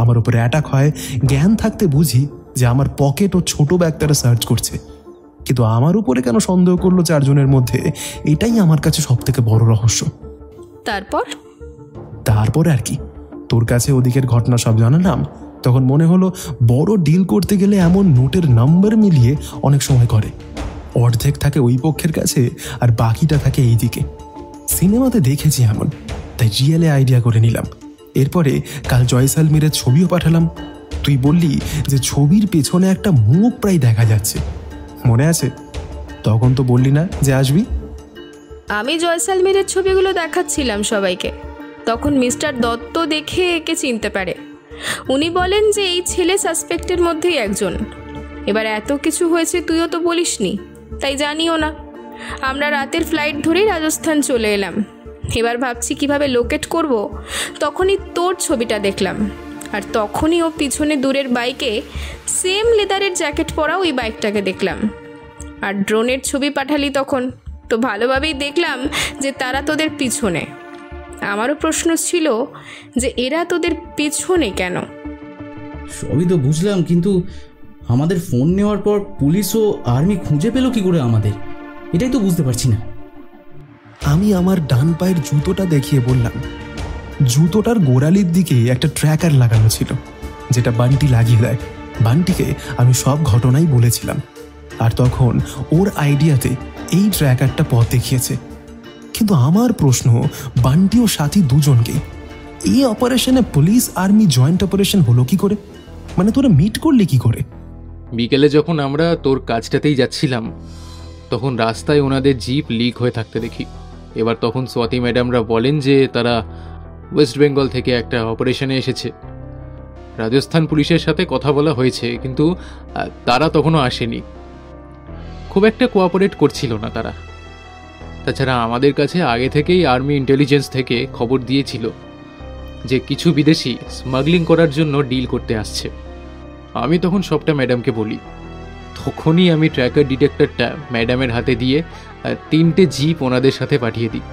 আমার উপরে অ্যাটাক হয়। জ্ঞান থাকতে বুঝি যে আমার পকেট ও ছোট ব্যাগ তারা সার্চ করছে, কিন্তু আমার উপরে কেন সন্দেহ করলো 4 জনের মধ্যে, এটাই আমার কাছে সব থেকে বড় রহস্য। তারপর আর কি, তোর কাছে ওদিকের ঘটনা সব জানালাম। তখন মনে হলো বড় ডিল করতে গেলে এমন নোটের নাম্বার মিলিয়ে অনেক সময় করে। অর্ধেক থাকে ওই পক্ষের কাছে আর বাকিটা থাকে এই দিকে। সিনেমাতে দেখেছি এমন, তাই রিয়েলে আইডিয়া করে নিলাম। এরপরে কাল জয়সালমীরের ছবিও পাঠালাম। তুই বললি যে ছবির পেছনে একটা মুখ প্রায় দেখা যাচ্ছে, মনে আছে? তখন তো বললি না যে আসবি। আমি জয়সালমীরের ছবিগুলো দেখাচ্ছিলাম সবাইকে, তখন মিস্টার দত্ত দেখে একে চিনতে পারে। উনি বলেন যে এই ছেলে সাসপেক্টের মধ্যেই একজন। এবার এত কিছু হয়েছে তুইও তো বলিসনি, তাই জানিও না। আমরা রাতের ফ্লাইট ধরেই রাজস্থান চলে এলাম। এবার ভাবছি কিভাবে লোকেট করব, তখনই তোর ছবিটা দেখলাম। আর তখনই ও পিছনে দূরের বাইকে সেম লেদারের জ্যাকেট পরা ওই বাইকটাকে দেখলাম। আর ড্রোনের ছবি পাঠালি তখন তো ভালোভাবেই দেখলাম যে তারা তোদের পিছনে। আমারও প্রশ্ন ছিল যে এরা তোদের পিছনে কেন? সবই তো বুঝলাম, কিন্তু আমাদের ফোন নেওয়ার পর পুলিশ ও আর্মি খুঁজে পেল কি করে আমাদের, এটাই তো বুঝতে পারছি না। আমি আমার ডান পায়ের জুতোটা দেখিয়ে বললাম। জুতোটার গোড়ালির দিকে একটা ট্র্যাকার লাগানো ছিল, যেটা বান্টি লাগিয়ে দেয়। বান্টিকে আমি সব ঘটনাই বলেছিলাম, আর তখন ওর আইডিয়াতে এই ট্র্যাকারটা পথ দেখিয়েছে। কিন্তু আমার প্রশ্ন, বান্টি ও সাথী দুজনকেই এই অপারেশনে পুলিশ আর্মি জয়েন্ট অপারেশন হলো কি করে? মানে তোরা মিট করলি কি করে? বিকেলে যখন আমরা তোর কাজটাতেই যাচ্ছিলাম, তখন রাস্তায় ওনাদের জিপ লিক হয়ে থাকতে দেখি। এবার তখন স্বাতী ম্যাডামরা বলেন যে তারা ওয়েস্ট বেঙ্গল থেকে একটা অপারেশনে এসেছে। রাজস্থান পুলিশের সাথে কথা বলা হয়েছে, কিন্তু তারা তখনও আসেনি। খুব একটা কোঅপারেট করছিল না তারা। তাছাড়া আমাদের কাছে আগে থেকেই আর্মি ইন্টেলিজেন্স থেকে খবর দিয়েছিল যে কিছু বিদেশি স্মাগলিং করার জন্য ডিল করতে আসছে। আমি তখন সবটা ম্যাডামকে বলি। তখনই আমি ট্র্যাকার ডিটেক্টরটা ম্যাডামের হাতে দিয়ে 3টে জিপ ওনাদের সাথে পাঠিয়ে দিই।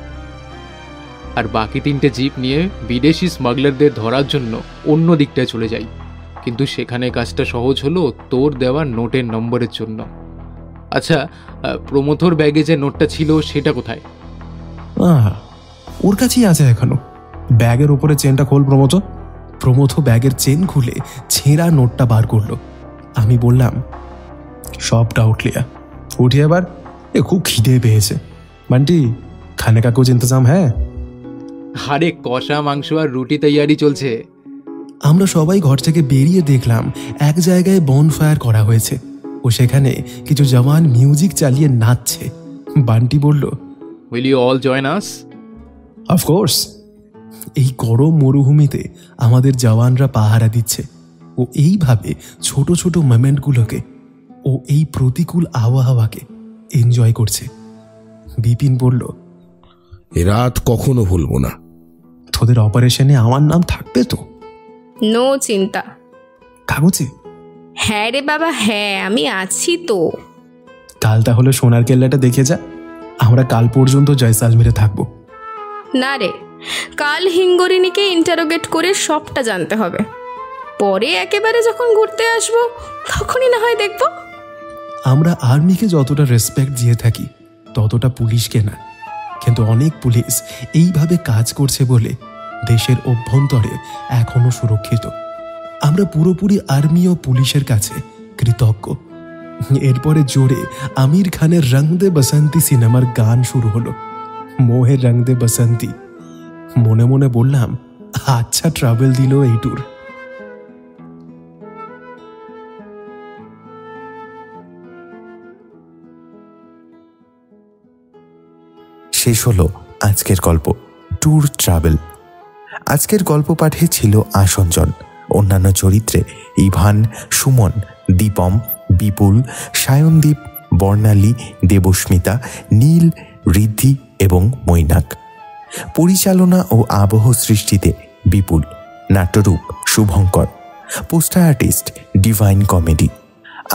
আর বাকি 3টে জিপ নিয়ে বিদেশি স্মাগলারদের ধরার জন্য অন্য দিকটায় চলে যাই। কিন্তু সেখানে কাজটা সহজ হলো তোর দেওয়া নোটের নম্বরের জন্য। আচ্ছা, প্রমথর ব্যাগে যে নোটটা ছিল সেটা কোথায়? ওর কাছেই আছে এখনো। ব্যাগের উপরে চেনটা খোল প্রমথ। প্রমথ ব্যাগের চেন খুলে ছেঁড়া নোটটা বার করলো। আমি বললাম, সব ডাউট লিয়া উঠি এবার, এ খুব খিদে পেয়েছে। বান্টি, খানে কা কুছ ইন্তজাম হ্যাঁ? আরে কষা মাংস আর রুটি তৈয়ারি চলছে। আমরা সবাই ঘর থেকে বেরিয়ে দেখলাম এক জায়গায় বনফায়ার করা হয়েছে ও সেখানে কিছু জওয়ান মিউজিক চালিয়ে নাচছে। বান্টি বলল, will you all join us? Of course. এই গরম মরুভূমিতে আমাদের জওয়ানরা পাহারা দিচ্ছে ও এইভাবে ছোট ছোট মোমেন্টগুলোকে ও এই প্রতিকূল আবহাওয়াকে এনজয় করছে। বিপিন বলল, এ রাত কখনো ভুলবো না। তোদের অপারেশনে আমার নাম থাকবে তো? নো চিন্তা। কাগজে? হ্যাঁ রে বাবা, হ্যাঁ, আমি আছি তো। কাল তাহলে সোনার কেল্লাটা দেখে যা, আমরা কাল পর্যন্ত জয়সালমীরে থাকবো। না রে, কাল হিঙ্গরিনীকে ইন্টারোগেট করে সবটা জানতে হবে, পরে একেবারে যখন ঘুরতে আসবো তখনই না হয় দেখবো। আমরা আর্মিকে যতটা রেসপেক্ট দিয়ে থাকি ততটা পুলিশকে না, কিন্তু অনেক পুলিশ এইভাবে কাজ করছে বলে দেশের অভ্যন্তরে এখনো সুরক্ষিত। আমরা পুরোপুরি আর্মি ও পুলিশের কাছে কৃতজ্ঞ। এরপরে জোরে আমির খানের রং দে বসন্তি সিনেমার গান শুরু হলো, মোহের রং দে বসন্তি। মনে মনে বললাম, আচ্ছা ট্রাভেল দিল এই ট্যুর। শেষ হলো আজকের গল্প ট্যুর ট্রাভেল। আজকের গল্প পাঠে ছিল আসঞ্জন, অন্যান্য চরিত্রে ইভান, সুমন, দীপম, বিপুল, সায়নদীপ, বর্ণালী, দেবস্মিতা, নীল, ঋদ্ধি এবং মৈনাক। পরিচালনা ও আবহ সৃষ্টিতে বিপুল, নাট্যরূপ Subhankar, poster artist divine comedy.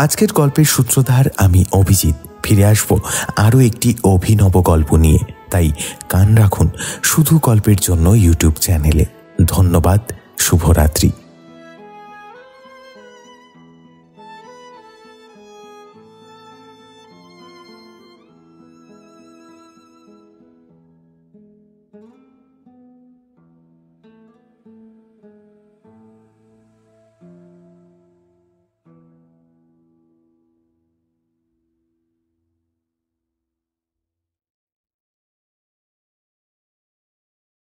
আজকের গল্পের সূত্রধার আমি অভিজিৎ। ফিরে আসব আরও একটি অভিনব গল্প নিয়ে, তাই কান রাখুন শুধু গল্পের জন্য ইউটিউব চ্যানেলে। ধন্যবাদ, শুভরাত্রি।